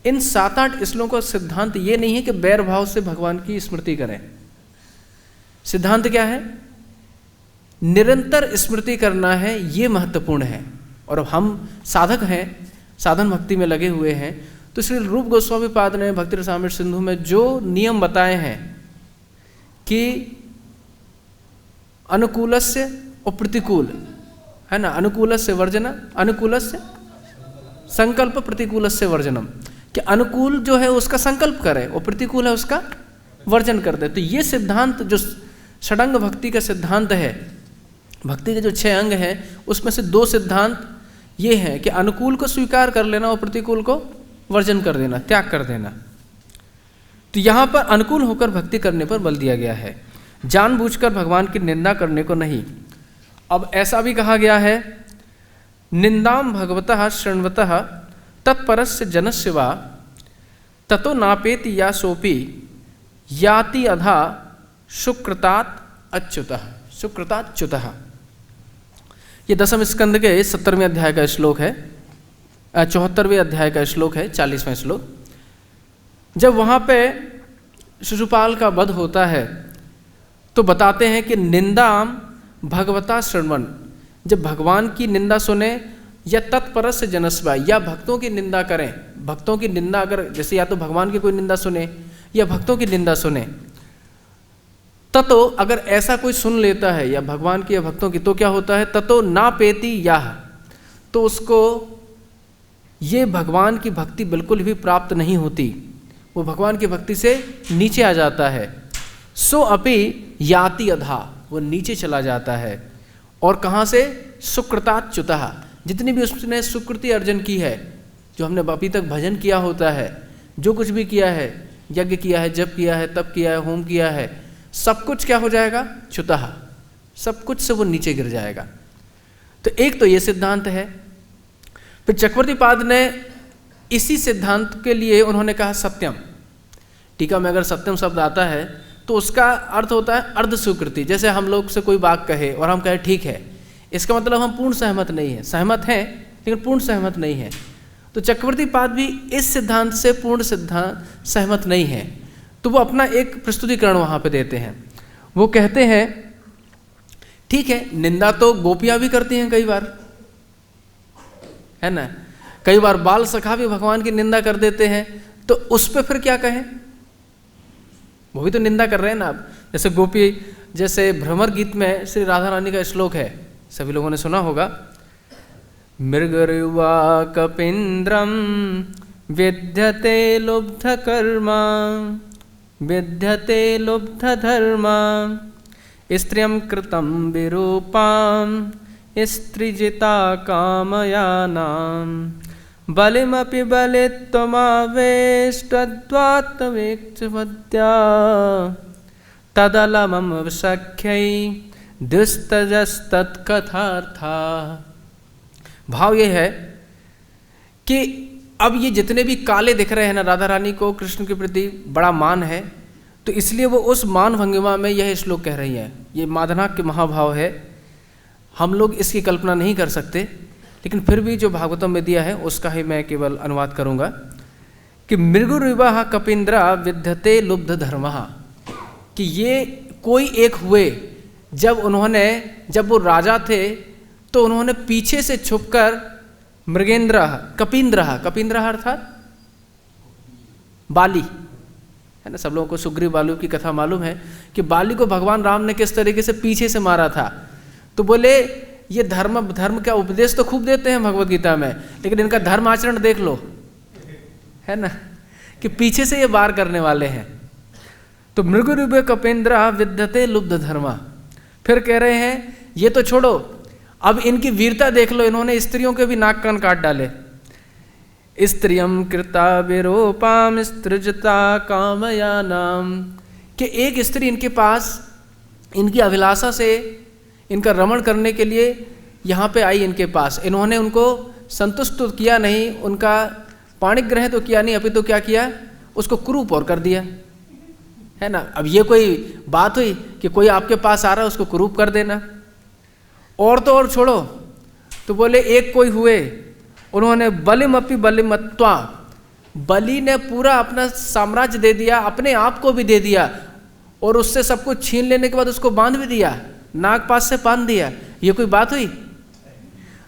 A: इन 7-8 श्लोकों का सिद्धांत ये नहीं है कि बैर भाव से भगवान की स्मृति करें। सिद्धांत क्या है? निरंतर स्मृति करना है, ये महत्वपूर्ण है। और हम साधक हैं, साधन भक्ति में लगे हुए हैं, तो श्री रूप गोस्वामी पाद ने भक्ति रसामृत सिंधु में जो नियम बताए हैं कि अनुकूलस्य और प्रतिकूल, है ना, अनुकूलस्य वर्जन, अनुकूलस्य संकल्प, प्रतिकूलस्य वर्जनम, कि अनुकूल जो है उसका संकल्प करे और प्रतिकूल है उसका वर्जन कर दे। तो ये सिद्धांत जो षडंग भक्ति का सिद्धांत है भक्ति के जो 6 अंग हैं उसमें से 2 सिद्धांत ये हैं कि अनुकूल को स्वीकार कर लेना और प्रतिकूल को वर्जन कर देना, त्याग कर देना। तो यहाँ पर अनुकूल होकर भक्ति करने पर बल दिया गया है, जानबूझकर भगवान की निंदा करने को नहीं। अब ऐसा भी कहा गया है, निंदाम भगवतः शृण्वतः तत्परस्य जनस्य वा ततो नापेति या सोपि याति अधा सुकृतात् अच्युतः। सुकृतात् च्युतः, ये 10वें स्कंद के 70वें अध्याय का श्लोक है, 74वें अध्याय का श्लोक है, 40वां श्लोक। जब वहाँ पे शिशुपाल का वध होता है तो बताते हैं कि निंदाम भगवता शृण्वन, जब भगवान की निंदा सुने या तत्परस्य जनस्वा, या भक्तों की निंदा करें, भक्तों की निंदा अगर जैसे या तो भगवान की कोई निंदा सुने या भक्तों की निंदा सुने, ततो अगर ऐसा कोई सुन लेता है या भगवान की या भक्तों की, तो क्या होता है, ततो ना पेति याह, तो उसको ये भगवान की भक्ति बिल्कुल भी प्राप्त नहीं होती, वो भगवान की भक्ति से नीचे आ जाता है। सो अपि याति अधा, वो नीचे चला जाता है। और कहाँ से, सुकृतात् च्युतः, जितनी भी उसने सुकृति अर्जन की है, जो हमने अभी तक भजन किया होता है, जो कुछ भी किया है, यज्ञ किया है, जप किया है, तप किया है, होम किया है, सब कुछ क्या हो जाएगा, च्युतः, सब कुछ से वो नीचे गिर जाएगा। तो एक तो ये सिद्धांत है। फिर चक्रवर्ती पाद ने इसी सिद्धांत के लिए उन्होंने कहा सत्यम। टीका में अगर सत्यम शब्द आता है तो उसका अर्थ होता है अर्ध स्वीकृति। जैसे हम लोग से कोई बात कहे और हम कहें ठीक है, इसका मतलब हम पूर्ण सहमत नहीं हैं, सहमत हैं लेकिन पूर्ण सहमत नहीं हैं। तो चक्रवर्ती पाद भी इस सिद्धांत से पूर्ण सिद्धांत सहमत नहीं है, तो वो अपना एक प्रस्तुतिकरण वहाँ पे देते हैं। वो कहते हैं ठीक है, निंदा तो गोपियाँ भी करती हैं कई बार, है ना, कई बार बाल सखा भी भगवान की निंदा कर देते हैं, तो उस पर फिर क्या कहें, वो भी तो निंदा कर रहे हैं ना। आप जैसे गोपी, जैसे भ्रमर गीत में श्री राधा रानी का श्लोक है, सभी लोगों ने सुना होगा, मृगर्वा कपिंद्रम विद्यते लुब्ध कर्मा विद्यते लुब्ध धर्मा स्त्रियं कृतं विरूपां स्त्रीजिता कामयानां बलिमपि बलित्वमावेष्टद्वात्तवेक्षपद्या तदलमम सख्यै दुस्तजस्तत्कथार्था। भाव ये है कि अब ये जितने भी काले दिख रहे हैं ना, राधा रानी को कृष्ण के प्रति बड़ा मान है, तो इसलिए वो उस मान भंगिमा में यह श्लोक कह रही है। ये मादनाक के महाभाव है, हम लोग इसकी कल्पना नहीं कर सकते, लेकिन फिर भी जो भागवतम में दिया है उसका ही मैं केवल अनुवाद करूंगा कि मृगुर्विवाह कपिंद्रा विद्यते लुब्ध धर्मः, कि ये कोई एक हुए, जब वो राजा थे तो उन्होंने पीछे से छुपकर मृगेंद्र कपिंद्र अर्थात बाली, है ना, सब लोगों को सुग्रीव बालू की कथा मालूम है कि बाली को भगवान राम ने किस तरीके से पीछे से मारा था। तो बोले ये धर्म का उपदेश तो खूब देते हैं भगवत गीता में, लेकिन इनका धर्म आचरण देख लो, है ना, कि पीछे से ये वार करने वाले हैं। तो मृगुरुभ्य कपेंद्र विद्यते लुब्ध धर्मा, फिर कह रहे हैं ये तो छोड़ो, अब इनकी वीरता देख लो, इन्होंने स्त्रियों के भी नाक कान काट डाले। स्त्रियम कृता विरूपाम स्त्रिजता कामयानाम, कि एक स्त्री इनके पास इनकी अभिलाषा से इनका रमण करने के लिए यहाँ पे आई इनके पास, इन्होंने उनको संतुष्ट तो किया नहीं, उनका पाणिग्रह तो किया नहीं, अभी तो क्या किया, उसको कुरूप और कर दिया, है ना। अब ये कोई बात हुई कि कोई आपके पास आ रहा है उसको कुरूप कर देना। और तो और छोड़ो, तो बोले एक कोई हुए, उन्होंने बलिमपि बलिमत्वा, बलि ने पूरा अपना साम्राज्य दे दिया, अपने आप को भी दे दिया, और उससे सब कुछ छीन लेने के बाद उसको बांध भी दिया, नाग पास से बांध दिया। ये कोई बात हुई?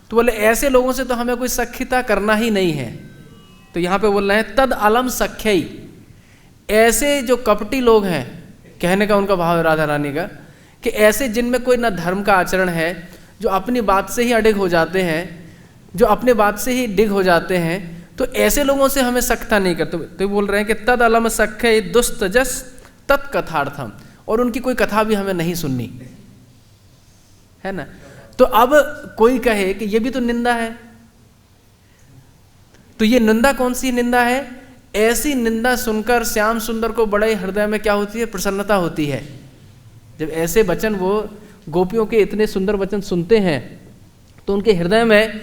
A: तो बोले ऐसे लोगों से तो हमें कोई सख्यता करना ही नहीं है। तो यहाँ पे बोल रहे हैं तद अलम सख्यई, ऐसे जो कपटी लोग हैं, कहने का उनका भाव है राधा रानी का, कि ऐसे जिनमें कोई ना धर्म का आचरण है, जो अपनी बात से ही अडिग हो जाते हैं, जो अपने बात से ही डिग हो जाते हैं, तो ऐसे लोगों से हमें सख्ता नहीं करते। तो बोल रहे हैं कि तद अलम सख्य दुस्तजस तत्कथार्थम, और उनकी कोई कथा भी हमें नहीं सुननी, है ना। तो अब कोई कहे कि ये भी तो निंदा है, तो ये निंदा कौन सी निंदा है? ऐसी निंदा सुनकर श्याम सुंदर को बड़े हृदय में क्या होती है? प्रसन्नता होती है। जब ऐसे वचन वो गोपियों के इतने सुंदर वचन सुनते हैं तो उनके हृदय में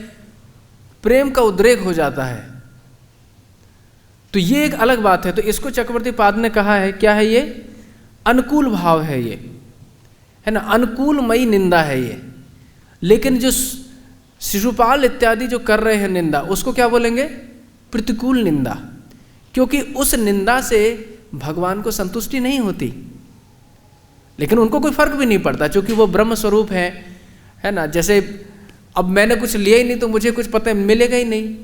A: प्रेम का उद्रेक हो जाता है। तो ये एक अलग बात है। तो इसको चक्रवर्ती पाद ने कहा है, क्या है ये? अनुकूल भाव है, ये है ना, अनुकूलमयी निंदा है ये। लेकिन जो शिशुपाल इत्यादि जो कर रहे हैं निंदा, उसको क्या बोलेंगे? प्रतिकूल निंदा, क्योंकि उस निंदा से भगवान को संतुष्टि नहीं होती। लेकिन उनको कोई फर्क भी नहीं पड़ता, क्योंकि वो ब्रह्म स्वरूप है ना। जैसे अब मैंने कुछ लिया ही नहीं तो मुझे कुछ पता मिलेगा ही नहीं,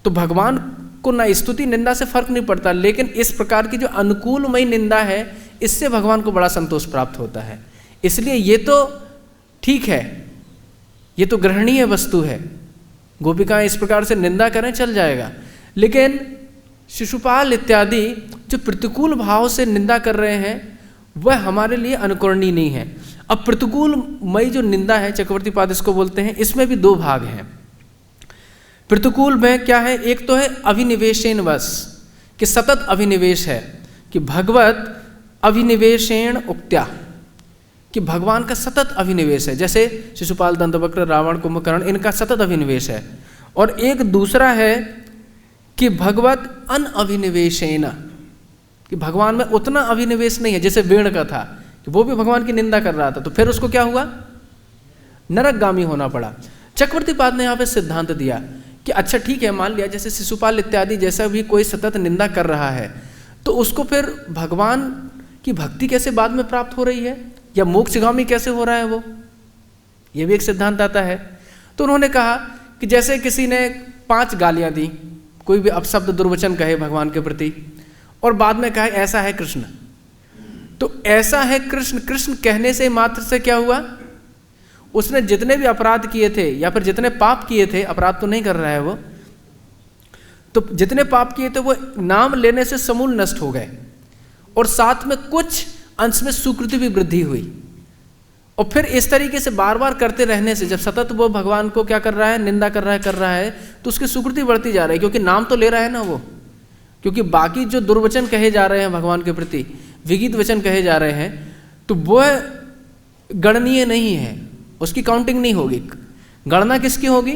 A: तो भगवान को ना स्तुति निंदा से फर्क नहीं पड़ता। लेकिन इस प्रकार की जो अनुकूलमयी निंदा है, इससे भगवान को बड़ा संतोष प्राप्त होता है। इसलिए ये तो ठीक है, ये तो ग्रहणीय वस्तु है, गोपिकाएं इस प्रकार से निंदा करें चल जाएगा। लेकिन शिशुपाल इत्यादि जो प्रतिकूल भाव से निंदा कर रहे हैं, वह हमारे लिए अनुकरणीय नहीं है। अब प्रतिकूलमयी जो निंदा है, चक्रवर्ती पाद इसको बोलते हैं, इसमें भी दो भाग हैं। प्रतिकूल में क्या है? एक तो है अभिनिवेशेन वश, कि सतत अभिनिवेश है, कि भगवत अभिनिवेशेण उक्त्या, कि भगवान का सतत अभिनिवेश है। जैसे शिशुपाल, दंतवक्र, रावण, कुंभकर्ण, इनका सतत अभिनिवेश है। और एक दूसरा है कि भगवत अनअभिनिवेशेन, कि भगवान में उतना अभिनिवेश नहीं है। जैसे वेण का था कि वो भी भगवान की निंदा कर रहा था, तो फिर उसको क्या हुआ? नरकगामी होना पड़ा। चक्रवर्ती पाद ने यहाँ पे सिद्धांत दिया कि अच्छा ठीक है, मान लिया जैसे शिशुपाल इत्यादि जैसा भी कोई सतत निंदा कर रहा है, तो उसको फिर भगवान की भक्ति कैसे बाद में प्राप्त हो रही है, या मोक्षगामी कैसे हो रहा है वो, ये भी एक सिद्धांत आता है। तो उन्होंने कहा कि जैसे किसी ने 5 गालियां दी, कोई भी अपशब्द दुर्वचन कहे भगवान के प्रति, और बाद में कहा ऐसा है कृष्ण, तो ऐसा है कृष्ण, कृष्ण कहने से मात्र से क्या हुआ? उसने जितने भी अपराध किए थे या फिर जितने पाप किए थे, अपराध तो नहीं कर रहा है वो, तो जितने पाप किए थे वो नाम लेने से समूल नष्ट हो गए, और साथ में कुछ अंश में सुकृति भी वृद्धि हुई। और फिर इस तरीके से बार बार करते रहने से, जब सतत वो भगवान को क्या कर रहा है? निंदा कर रहा है, तो उसकी सुकृति बढ़ती जा रही है, क्योंकि नाम तो ले रहा है ना वो। क्योंकि बाकी जो दुर्वचन कहे जा रहे हैं भगवान के प्रति, विगीत वचन कहे जा रहे हैं, तो वह गणनीय नहीं है, उसकी काउंटिंग नहीं होगी। गणना किसकी होगी?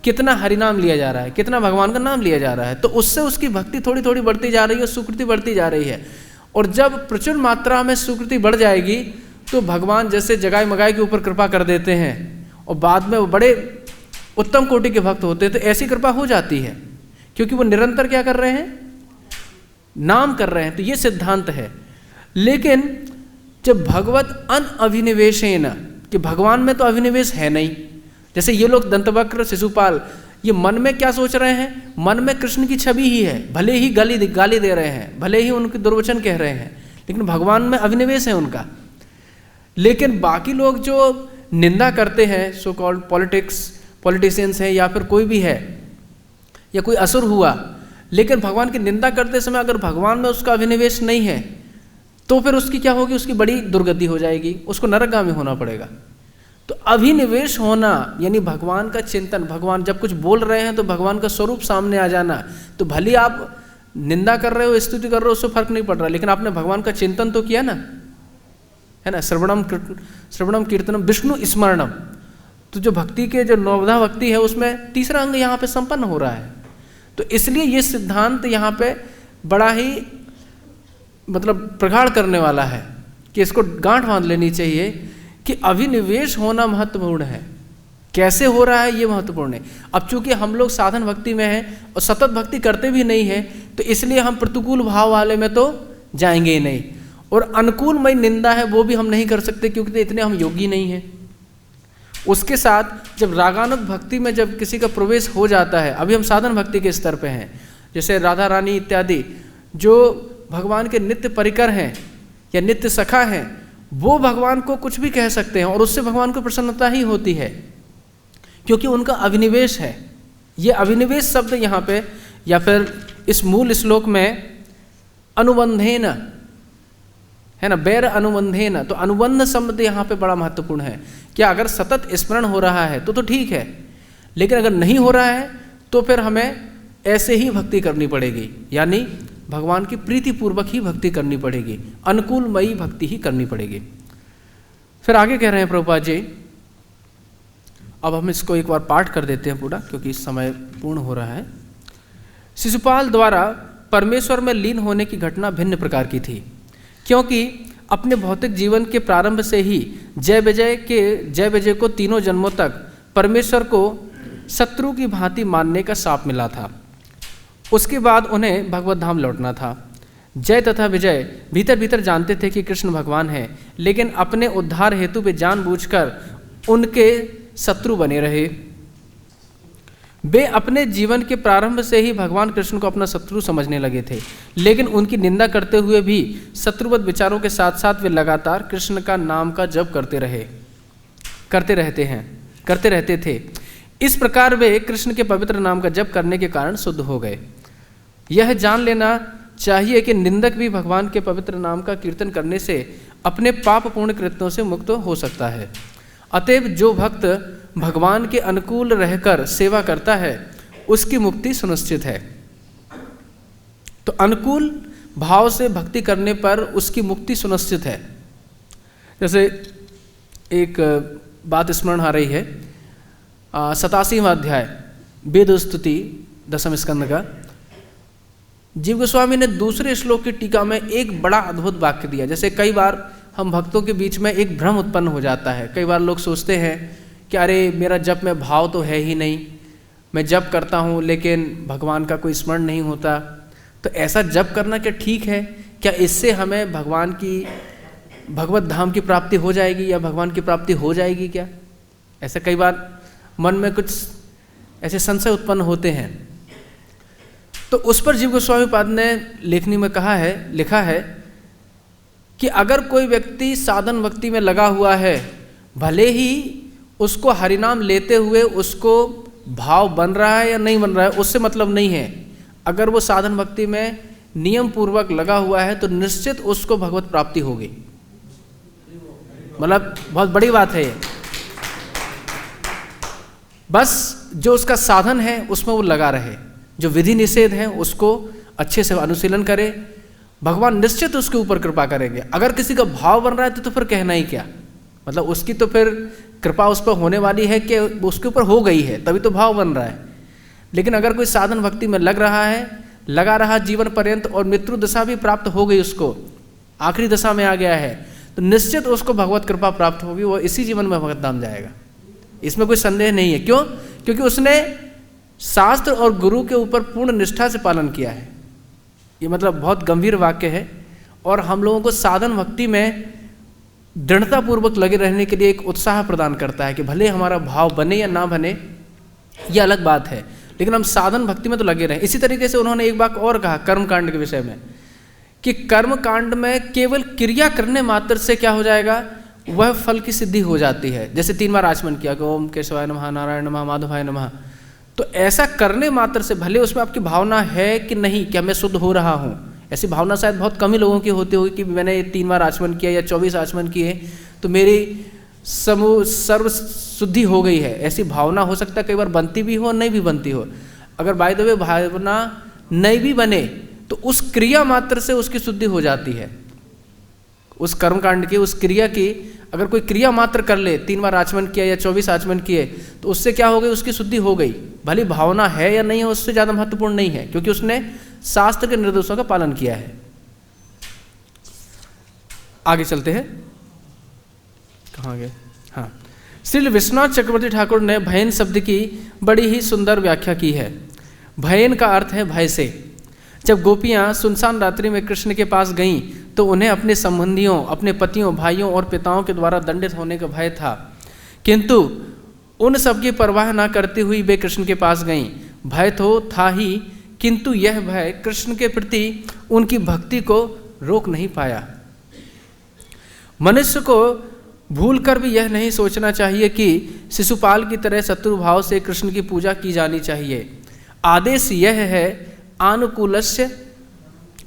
A: कितना हरिनाम लिया जा रहा है, कितना भगवान का नाम लिया जा रहा है, तो उससे उसकी भक्ति थोड़ी थोड़ी बढ़ती जा रही है, सुकृति बढ़ती जा रही है। और जब प्रचुर मात्रा में सुकृति बढ़ जाएगी, तो भगवान जैसे जगाई मगाई के ऊपर कृपा कर देते हैं, और बाद में वो बड़े उत्तम कोटि के भक्त होते हैं, तो ऐसी कृपा हो जाती है, क्योंकि वो निरंतर क्या कर रहे हैं? नाम कर रहे हैं। तो ये सिद्धांत है। लेकिन जब भगवत अनअभिनिवेशेन, कि भगवान में तो अभिनिवेश है नहीं, जैसे ये लोग दंतवक्र, शिशुपाल, ये मन में क्या सोच रहे हैं? मन में कृष्ण की छवि ही है, भले ही गाली दे रहे हैं, भले ही उनके दुर्वचन कह रहे हैं, लेकिन भगवान में अभिनिवेश है उनका। लेकिन बाकी लोग जो निंदा करते हैं, सो कॉल्ड पॉलिटिशियंस हैं, या फिर कोई भी है, या कोई असुर हुआ, लेकिन भगवान की निंदा करते समय अगर भगवान में उसका अभिनिवेश नहीं है, तो फिर उसकी क्या होगी? उसकी बड़ी दुर्गति हो जाएगी, उसको नरकगामी होना पड़ेगा। तो अभिनिवेश होना यानी भगवान का चिंतन, भगवान जब कुछ बोल रहे हैं तो भगवान का स्वरूप सामने आ जाना। तो भले आप निंदा कर रहे हो, स्तुति कर रहे हो, उससे फर्क नहीं पड़ रहा, लेकिन आपने भगवान का चिंतन तो किया ना, है ना। श्रवणम कीर्तनम विष्णु स्मरणम, तो जो भक्ति के जो नवधा भक्ति है उसमें तीसरा अंग यहाँ पे संपन्न हो रहा है। तो इसलिए ये सिद्धांत यहाँ पे बड़ा ही मतलब प्रगाढ़ करने वाला है कि इसको गांठ बांध लेनी चाहिए कि अभिनिवेश होना महत्वपूर्ण है। कैसे हो रहा है ये महत्वपूर्ण है। अब चूंकि हम लोग साधन भक्ति में हैं और सतत भक्ति करते भी नहीं हैं, तो इसलिए हम प्रतिकूल भाव वाले में तो जाएंगे ही नहीं, और अनुकूलमय निंदा है वो भी हम नहीं कर सकते, क्योंकि इतने हम योगी नहीं हैं। उसके साथ जब रागानुग भक्ति में जब किसी का प्रवेश हो जाता है, अभी हम साधन भक्ति के स्तर पे हैं, जैसे राधा रानी इत्यादि जो भगवान के नित्य परिकर हैं या नित्य सखा हैं, वो भगवान को कुछ भी कह सकते हैं और उससे भगवान को प्रसन्नता ही होती है, क्योंकि उनका अभिनिवेश है। ये अभिनिवेश शब्द यहाँ पे या फिर इस मूल श्लोक में अनुबंधेन, है ना, बैर अनुबंधेन, तो अनुबंध शब्द यहाँ पे बड़ा महत्वपूर्ण है। क्या अगर सतत स्मरण हो रहा है तो ठीक है, लेकिन अगर नहीं हो रहा है तो फिर हमें ऐसे ही भक्ति करनी पड़ेगी, यानी भगवान की प्रीति पूर्वक ही भक्ति करनी पड़ेगी, अनुकूलमयी भक्ति ही करनी पड़ेगी। फिर आगे कह रहे हैं प्रभुपाद जी, अब हम इसको एक बार पाठ कर देते हैं पूरा, क्योंकि समय पूर्ण हो रहा है। शिशुपाल द्वारा परमेश्वर में लीन होने की घटना भिन्न प्रकार की थी, क्योंकि अपने भौतिक जीवन के प्रारंभ से ही जय विजय को तीनों जन्मों तक परमेश्वर को शत्रु की भांति मानने का शाप मिला था। उसके बाद उन्हें भगवत धाम लौटना था। जय तथा विजय भीतर भीतर जानते थे कि कृष्ण भगवान हैं, लेकिन अपने उद्धार हेतु वे जानबूझकर उनके शत्रु बने रहे। वे अपने जीवन के प्रारंभ से ही भगवान कृष्ण को अपना शत्रु समझने लगे थे, लेकिन उनकी निंदा करते हुए भी शत्रुवत विचारों के साथ साथ वे लगातार कृष्ण का नाम का जप करते रहते थे। इस प्रकार वे कृष्ण के पवित्र नाम का जप करने के कारण शुद्ध हो गए। यह जान लेना चाहिए कि निंदक भी भगवान के पवित्र नाम का कीर्तन करने से अपने पाप पूर्ण कृत्यों से मुक्त हो सकता है। अतएव जो भक्त भगवान के अनुकूल रहकर सेवा करता है उसकी मुक्ति सुनिश्चित है। तो अनुकूल भाव से भक्ति करने पर उसकी मुक्ति सुनिश्चित है। जैसे एक बात स्मरण आ रही है, 87वां अध्याय वेद स्तुति 10वें स्कंद का, जीव गोस्वामी ने दूसरे श्लोक की टीका में एक बड़ा अद्भुत वाक्य दिया। जैसे कई बार हम भक्तों के बीच में एक भ्रम उत्पन्न हो जाता है। कई बार लोग सोचते हैं कि अरे मेरा जप में भाव तो है ही नहीं, मैं जप करता हूँ लेकिन भगवान का कोई स्मरण नहीं होता। तो ऐसा जप करना क्या ठीक है? क्या इससे हमें भगवान की भगवत धाम की प्राप्ति हो जाएगी या भगवान की प्राप्ति हो जाएगी क्या? ऐसा कई बार मन में कुछ ऐसे संशय उत्पन्न होते हैं। तो उस पर जीव गोस्वामी पाद ने लेखनी में लिखा है कि अगर कोई व्यक्ति साधन भक्ति में लगा हुआ है, भले ही उसको हरिनाम लेते हुए उसको भाव बन रहा है या नहीं बन रहा है, उससे मतलब नहीं है। अगर वो साधन भक्ति में नियम पूर्वक लगा हुआ है तो निश्चित उसको भगवत प्राप्ति होगी। मतलब बहुत बड़ी बात है ये। बस जो उसका साधन है उसमें वो लगा रहे, जो विधि निषेध है उसको अच्छे से अनुशीलन करे, भगवान निश्चित उसके ऊपर कृपा करेंगे। अगर किसी का भाव बन रहा है तो फिर कहना ही क्या, मतलब उसकी तो फिर कृपा उस पर होने वाली है कि उसके ऊपर हो गई है तभी तो भाव बन रहा है। लेकिन अगर कोई साधन भक्ति में लगा रहा जीवन पर्यंत और मृत्यु दशा भी प्राप्त हो गई, उसको आखिरी दशा में आ गया है, तो निश्चित उसको भगवत कृपा प्राप्त होगी, वो इसी जीवन में भगवत धाम जाएगा। इसमें कोई संदेह नहीं है। क्यों? क्योंकि उसने शास्त्र और गुरु के ऊपर पूर्ण निष्ठा से पालन किया है। ये मतलब बहुत गंभीर वाक्य है और हम लोगों को साधन भक्ति में दृढ़तापूर्वक लगे रहने के लिए एक उत्साह प्रदान करता है कि भले हमारा भाव बने या ना बने, ये अलग बात है, लेकिन हम साधन भक्ति में तो लगे रहें। इसी तरीके से उन्होंने एक बात और कहा कर्म कांड के विषय में कि कर्म कांड में केवल क्रिया करने मात्र से क्या हो जाएगा, वह फल की सिद्धि हो जाती है। जैसे 3 बार आचमन किया कि ओम केशवाय नमः, नारायण नमः, माधवाय नमः, तो ऐसा करने मात्र से भले उसमें आपकी भावना है कि नहीं, क्या मैं शुद्ध हो रहा हूँ, ऐसी भावना शायद बहुत कम ही लोगों की होती होगी कि मैंने 3 बार आचमन किया या 24 आचमन किए तो मेरी सर्व शुद्धि हो गई है। ऐसी भावना हो सकता है कई बार बनती भी हो, नहीं भी बनती हो। अगर बाय द वे भावना नहीं भी बने तो उस क्रिया मात्र से उसकी शुद्धि हो जाती है। उस कर्मकांड की, उस क्रिया की अगर कोई क्रिया मात्र कर ले, 3 बार आचमन किया या 24 आचमन किए, तो उससे क्या हो गई, उसकी शुद्धि हो गई। भली भावना है या नहीं है उससे ज़्यादा महत्वपूर्ण नहीं है, क्योंकि उसने शास्त्र के निर्देशों का पालन किया है। आगे चलते हैं, कहाँ गए? हाँ, श्री विश्वनाथ चक्रवर्ती ठाकुर ने भयन शब्द की बड़ी ही सुंदर व्याख्या की है। भयन का अर्थ है भय से। जब गोपियाँ सुनसान रात्रि में कृष्ण के पास गईं तो उन्हें अपने संबंधियों, अपने पतियों, भाइयों और पिताओं के द्वारा दंडित होने का भय था, किंतु उन सब की परवाह न करती हुई वे कृष्ण के पास गईं। भय तो था ही, किंतु यह भय कृष्ण के प्रति उनकी भक्ति को रोक नहीं पाया। मनुष्य को भूलकर भी यह नहीं सोचना चाहिए कि शिशुपाल की तरह शत्रु भाव से कृष्ण की पूजा की जानी चाहिए। आदेश यह है आनुकूलस्य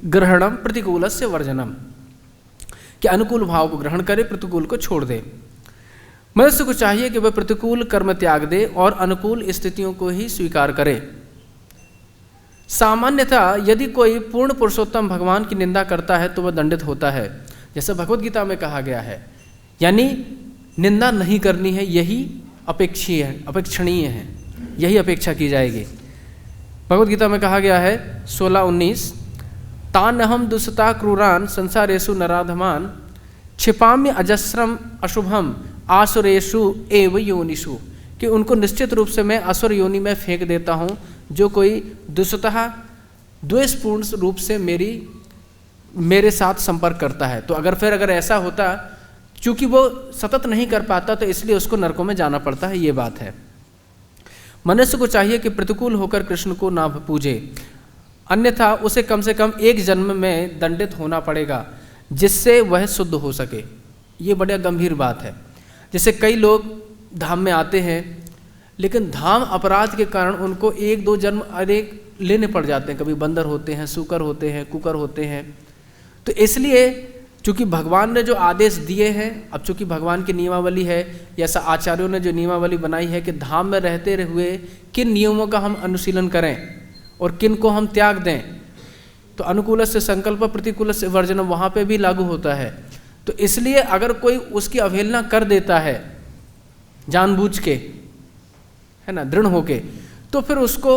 A: ग्रहणम प्रतिकूलस्य वर्जनम। कि अनुकूल भाव को ग्रहण करे, प्रतिकूल को छोड़ दे। मनुष्य को चाहिए कि वह प्रतिकूल कर्म त्याग दे और अनुकूल स्थितियों को ही स्वीकार करे। सामान्यतः यदि कोई पूर्ण पुरुषोत्तम भगवान की निंदा करता है तो वह दंडित होता है, जैसे भगवद गीता में कहा गया है। यानी निंदा नहीं करनी है, यही अपेक्षणीय है, यही अपेक्षा की जाएगी। भगवद गीता में कहा गया है 16-19, तान्यहम दुष्टता क्रूरान संसारेषु नराधमान क्षिपाम्य अजस्रम अशुभम आसुरेषु एव योनिषु, कि उनको निश्चित रूप से मैं असुर योनि में फेंक देता हूँ जो कोई दुष्टतः द्वेषपूर्ण रूप से मेरे साथ संपर्क करता है। तो अगर ऐसा होता, चूंकि वो सतत नहीं कर पाता तो इसलिए उसको नरकों में जाना पड़ता है, ये बात है। मनुष्य को चाहिए कि प्रतिकूल होकर कृष्ण को ना पूजे, अन्यथा उसे कम से कम एक जन्म में दंडित होना पड़ेगा जिससे वह शुद्ध हो सके। ये बड़ा गंभीर बात है। जैसे कई लोग धाम में आते हैं लेकिन धाम अपराध के कारण उनको 1-2 जन्म अनेक लेने पड़ जाते हैं। कभी बंदर होते हैं, सूकर होते हैं, कुकर होते हैं। तो इसलिए चूँकि भगवान ने जो आदेश दिए हैं, अब चूँकि भगवान की नियमावली है, ऐसा आचार्यों ने जो नियमावली बनाई है कि धाम में रहते हुए किन नियमों का हम अनुशीलन करें और किन को हम त्याग दें, तो अनुकूल से संकल्प प्रतिकूल से वर्जनम वहाँ पे भी लागू होता है। तो इसलिए अगर कोई उसकी अवहेलना कर देता है जानबूझ के, है ना, दृढ़ होके, तो फिर उसको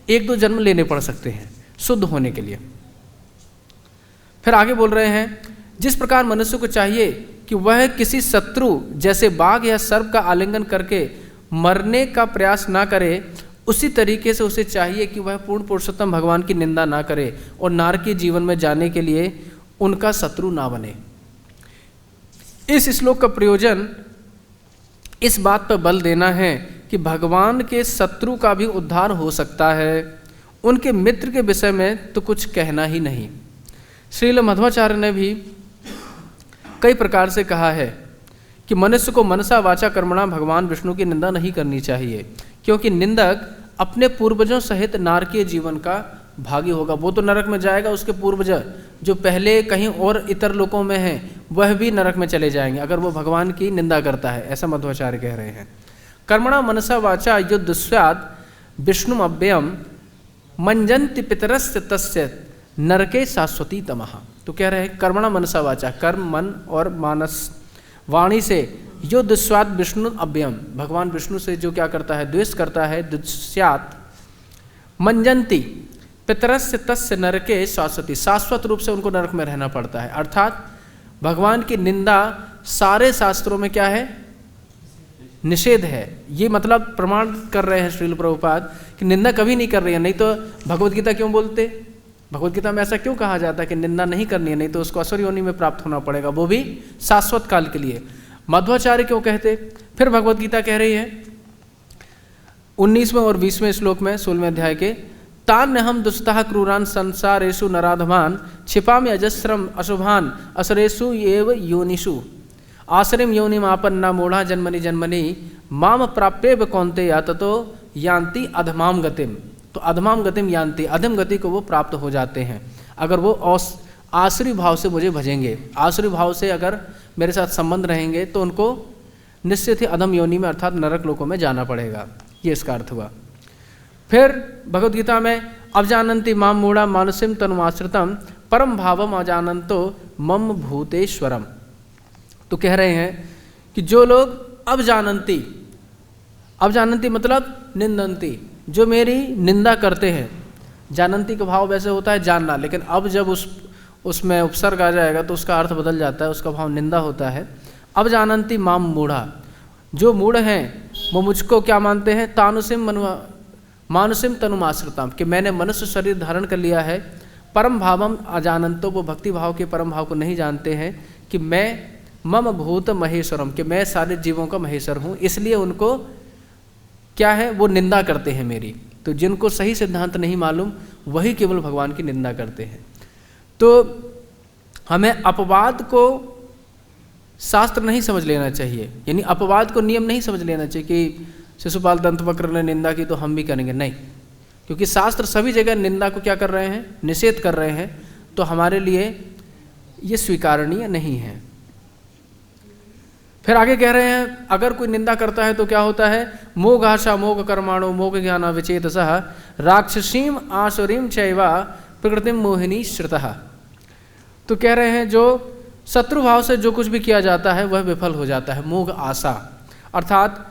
A: 1-2 जन्म लेने पड़ सकते हैं शुद्ध होने के लिए। फिर आगे बोल रहे हैं, जिस प्रकार मनुष्य को चाहिए कि वह किसी शत्रु जैसे बाघ या सर्प का आलिंगन करके मरने का प्रयास ना करे, उसी तरीके से उसे चाहिए कि वह पूर्ण पुरुषोत्तम भगवान की निंदा ना करे और नारकीय जीवन में जाने के लिए उनका शत्रु ना बने। इस श्लोक का प्रयोजन इस बात पर बल देना है कि भगवान के शत्रु का भी उद्धार हो सकता है, उनके मित्र के विषय में तो कुछ कहना ही नहीं। श्रील मध्वाचार्य ने भी कई प्रकार से कहा है कि मनुष्य को मनसा वाचा कर्मणा भगवान विष्णु की निंदा नहीं करनी चाहिए, क्योंकि निंदक अपने पूर्वजों सहित नारकीय जीवन का भागी होगा। वो तो नरक में जाएगा, उसके पूर्वज जो पहले कहीं और इतर लोकों में हैं वह भी नरक में चले जाएंगे अगर वो भगवान की निंदा करता है, ऐसा मध्वाचार्य कह रहे हैं। कर्मणा मनसा वाचा युद्ध स्यात् विष्णु अव्ययम मंजन्ति पितरस्य तस्य नरके शाश्वती तमः। तो कह रहे हैं कर्मणा मनसा वाचा, कर्म मन और मानस वाणी से युद्ध स्वाद विष्णु अव्ययम, भगवान विष्णु से जो क्या करता है, द्वेष करता है, दुष्यात मंजंती पितरस्य तस्य नरके शाश्वती, शाश्वत रूप से उनको नरक में रहना पड़ता है। अर्थात भगवान की निंदा सारे शास्त्रों में क्या है, निषेध है। ये मतलब प्रमाण कर रहे हैं श्रील प्रभुपाद कि निंदा कभी नहीं कर रही है, नहीं तो भगवद गीता क्यों बोलते, भगवद गीता में ऐसा क्यों कहा जाता है कि निंदा नहीं करनी है, नहीं तो उसको असुर योनि में प्राप्त होना पड़ेगा, वो भी शाश्वत काल के लिए। मध्वाचार्य क्यों कहते, फिर भगवद गीता कह रही है 19वें और 20वें श्लोक में 16वें अध्याय के, तान्यहम दुष्टः क्रूरान संसारेषु नराधमान क्षिपामि अजस्रम अशुभान असुरेषु एव योनिषु आश्रम योनिमापन्ना मूढ़ा जन्मनि जन्मनि माम प्राप्येव कौन्तेय ततो यान्ति अधमाम गतिम। तो अधमाम गतिम यान्ति, अधम गति को वो प्राप्त हो जाते हैं अगर वो आसुरी भाव से मुझे भजेंगे। आसुरी भाव से अगर मेरे साथ संबंध रहेंगे तो उनको निश्चित ही अधम योनि में अर्थात नरक लोकों में जाना पड़ेगा, ये इसका अर्थ हुआ। फिर भगवद गीता में अवजानन्ति माम मूढ़ा मानुषिम तनुमाश्रितम परम भावम अजानन्तो मम भूतेश्वरम। तो कह रहे हैं कि जो लोग अवजानन्ति, अवजानन्ति मतलब निंदन्ति, जो मेरी निंदा करते हैं। जानन्ति का भाव वैसे होता है जानना, लेकिन अब जब उसमें उपसर्ग आ जाएगा तो उसका अर्थ बदल जाता है, उसका भाव निंदा होता है। अवजानन्ति माम मूढ़ा, जो मूढ़ हैं वो मुझको क्या मानते हैं, तानुसिम मानुषिम तनुमाश्रितम, कि मैंने मनुष्य शरीर धारण कर लिया है। परम भावम अजानंतो, वो भक्ति भाव के परम भाव को नहीं जानते हैं कि मैं मम भूत महेश्वरम, कि मैं सारे जीवों का महेश्वर हूँ, इसलिए उनको क्या है, वो निंदा करते हैं मेरी। तो जिनको सही सिद्धांत नहीं मालूम वही केवल भगवान की निंदा करते हैं। तो हमें अपवाद को शास्त्र नहीं समझ लेना चाहिए, यानी अपवाद को नियम नहीं समझ लेना चाहिए कि शिशुपाल दंतवक्र ने निंदा की तो हम भी करेंगे, नहीं, क्योंकि शास्त्र सभी जगह निंदा को क्या कर रहे हैं, निषेध कर रहे हैं। तो हमारे लिए ये स्वीकारणीय नहीं है। फिर आगे कह रहे हैं अगर कोई निंदा करता है तो क्या होता है, मोघ आशा मोघ कर्माणो मोघ ज्ञान विचेतसः राक्षसीम आसुरीम चैवा प्रकृतिम मोहिनी श्रुतः। तो कह रहे हैं जो शत्रु भाव से जो कुछ भी किया जाता है वह विफल हो जाता है। मोघ आशा अर्थात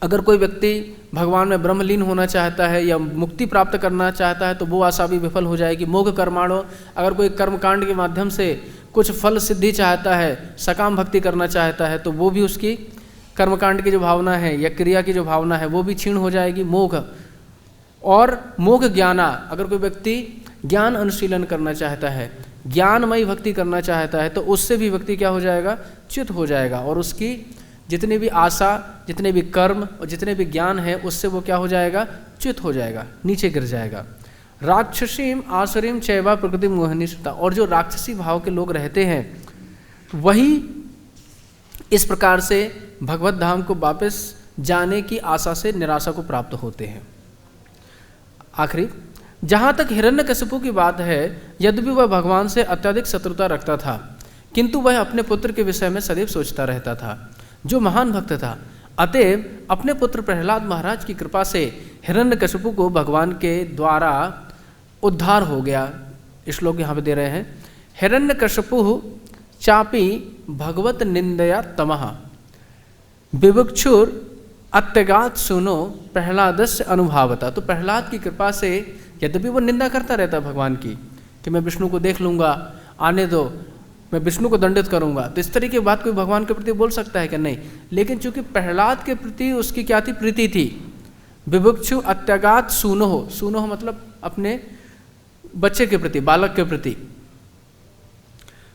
A: अगर कोई व्यक्ति भगवान में ब्रह्मलीन होना चाहता है या मुक्ति प्राप्त करना चाहता है तो वो आशा भी विफल हो जाएगी। मोघ कर्माणो, अगर कोई कर्मकांड के माध्यम से कुछ फल सिद्धि चाहता है, सकाम भक्ति करना चाहता है, तो वो भी उसकी कर्मकांड की जो भावना है या क्रिया की जो भावना है वो भी क्षीण हो जाएगी। मोघ और मोघ ज्ञाना, अगर कोई व्यक्ति ज्ञान अनुशीलन करना चाहता है, ज्ञानमयी भक्ति करना चाहता है, तो उससे भी व्यक्ति क्या हो जाएगा, च्युत हो जाएगा और उसकी जितनी भी आशा, जितने भी कर्म और जितने भी ज्ञान है उससे वो क्या हो जाएगा, च्युत हो जाएगा, नीचे गिर जाएगा। राक्षसीम आसुरीम चैवा प्रकृति मोहिनी श्रुता, और जो राक्षसी भाव के लोग रहते हैं वही इस प्रकार से भगवत धाम को वापस जाने की आशा से निराशा को प्राप्त होते हैं। आखिरी, जहाँ तक हिरण्यकशिपु की बात है, यद्यपि वह भगवान से अत्यधिक शत्रुता रखता था किंतु वह अपने पुत्र के विषय में सदैव सोचता रहता था, जो महान भक्त था। अतएव अपने पुत्र प्रहलाद महाराज की कृपा से हिरण्यकशिपु को भगवान के द्वारा उद्धार हो गया। श्लोक यहाँ पे दे रहे हैं, हिरण्यकशिपु चापी भगवत निंदया तमः विवक्षुर अत्यगात सुनो प्रहलादस्य अनुभावता। तो प्रहलाद की कृपा से यद्यपि वो निंदा करता रहता भगवान की कि मैं विष्णु को देख लूँगा, आने दो, मैं विष्णु को दंडित करूँगा, तो इस तरह की बात कोई भगवान के प्रति बोल सकता है कि नहीं। लेकिन चूंकि प्रहलाद के प्रति उसकी क्या थी, प्रीति थी। विवक्षु अत्यगात सुनो, सुनो मतलब अपने बच्चे के प्रति, बालक के प्रति।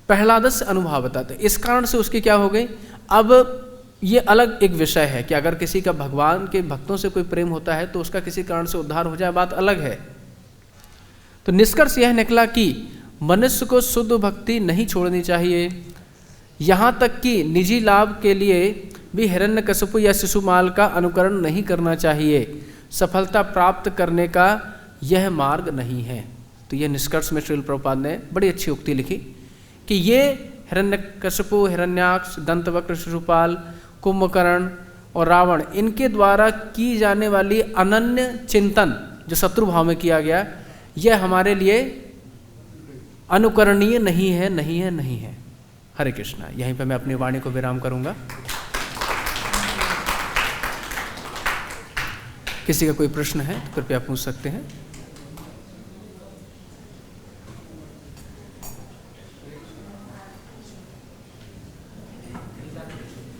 A: प्रहलादस्य अनुभावता, तो इस कारण से उसकी क्या हो गई। अब ये अलग एक विषय है कि अगर किसी का भगवान के भक्तों से कोई प्रेम होता है तो उसका किसी कारण से उद्धार हो जाए, बात अलग है। तो निष्कर्ष यह निकला कि मनुष्य को शुद्ध भक्ति नहीं छोड़नी चाहिए, यहाँ तक कि निजी लाभ के लिए भी हिरण्यकशिपु या शिशुपाल का अनुकरण नहीं करना चाहिए। सफलता प्राप्त करने का यह मार्ग नहीं है। तो यह निष्कर्ष में श्रील प्रभुपाद ने बड़ी अच्छी उक्ति लिखी कि ये हिरण्यकशिपु, हिरण्याक्ष, दंतवक्र, शिशुपाल, कुंभकर्ण और रावण, इनके द्वारा की जाने वाली अनन्य चिंतन जो शत्रु भाव में किया गया, यह हमारे लिए अनुकरणीय नहीं है, नहीं है, नहीं है। हरे कृष्णा। यहीं पे मैं अपनी वाणी को विराम करूंगा। किसी का कोई प्रश्न है तो कृपया पूछ सकते हैं।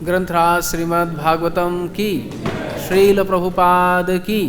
A: ग्रंथराज श्रीमद् भागवतम की, श्रील प्रभुपाद की।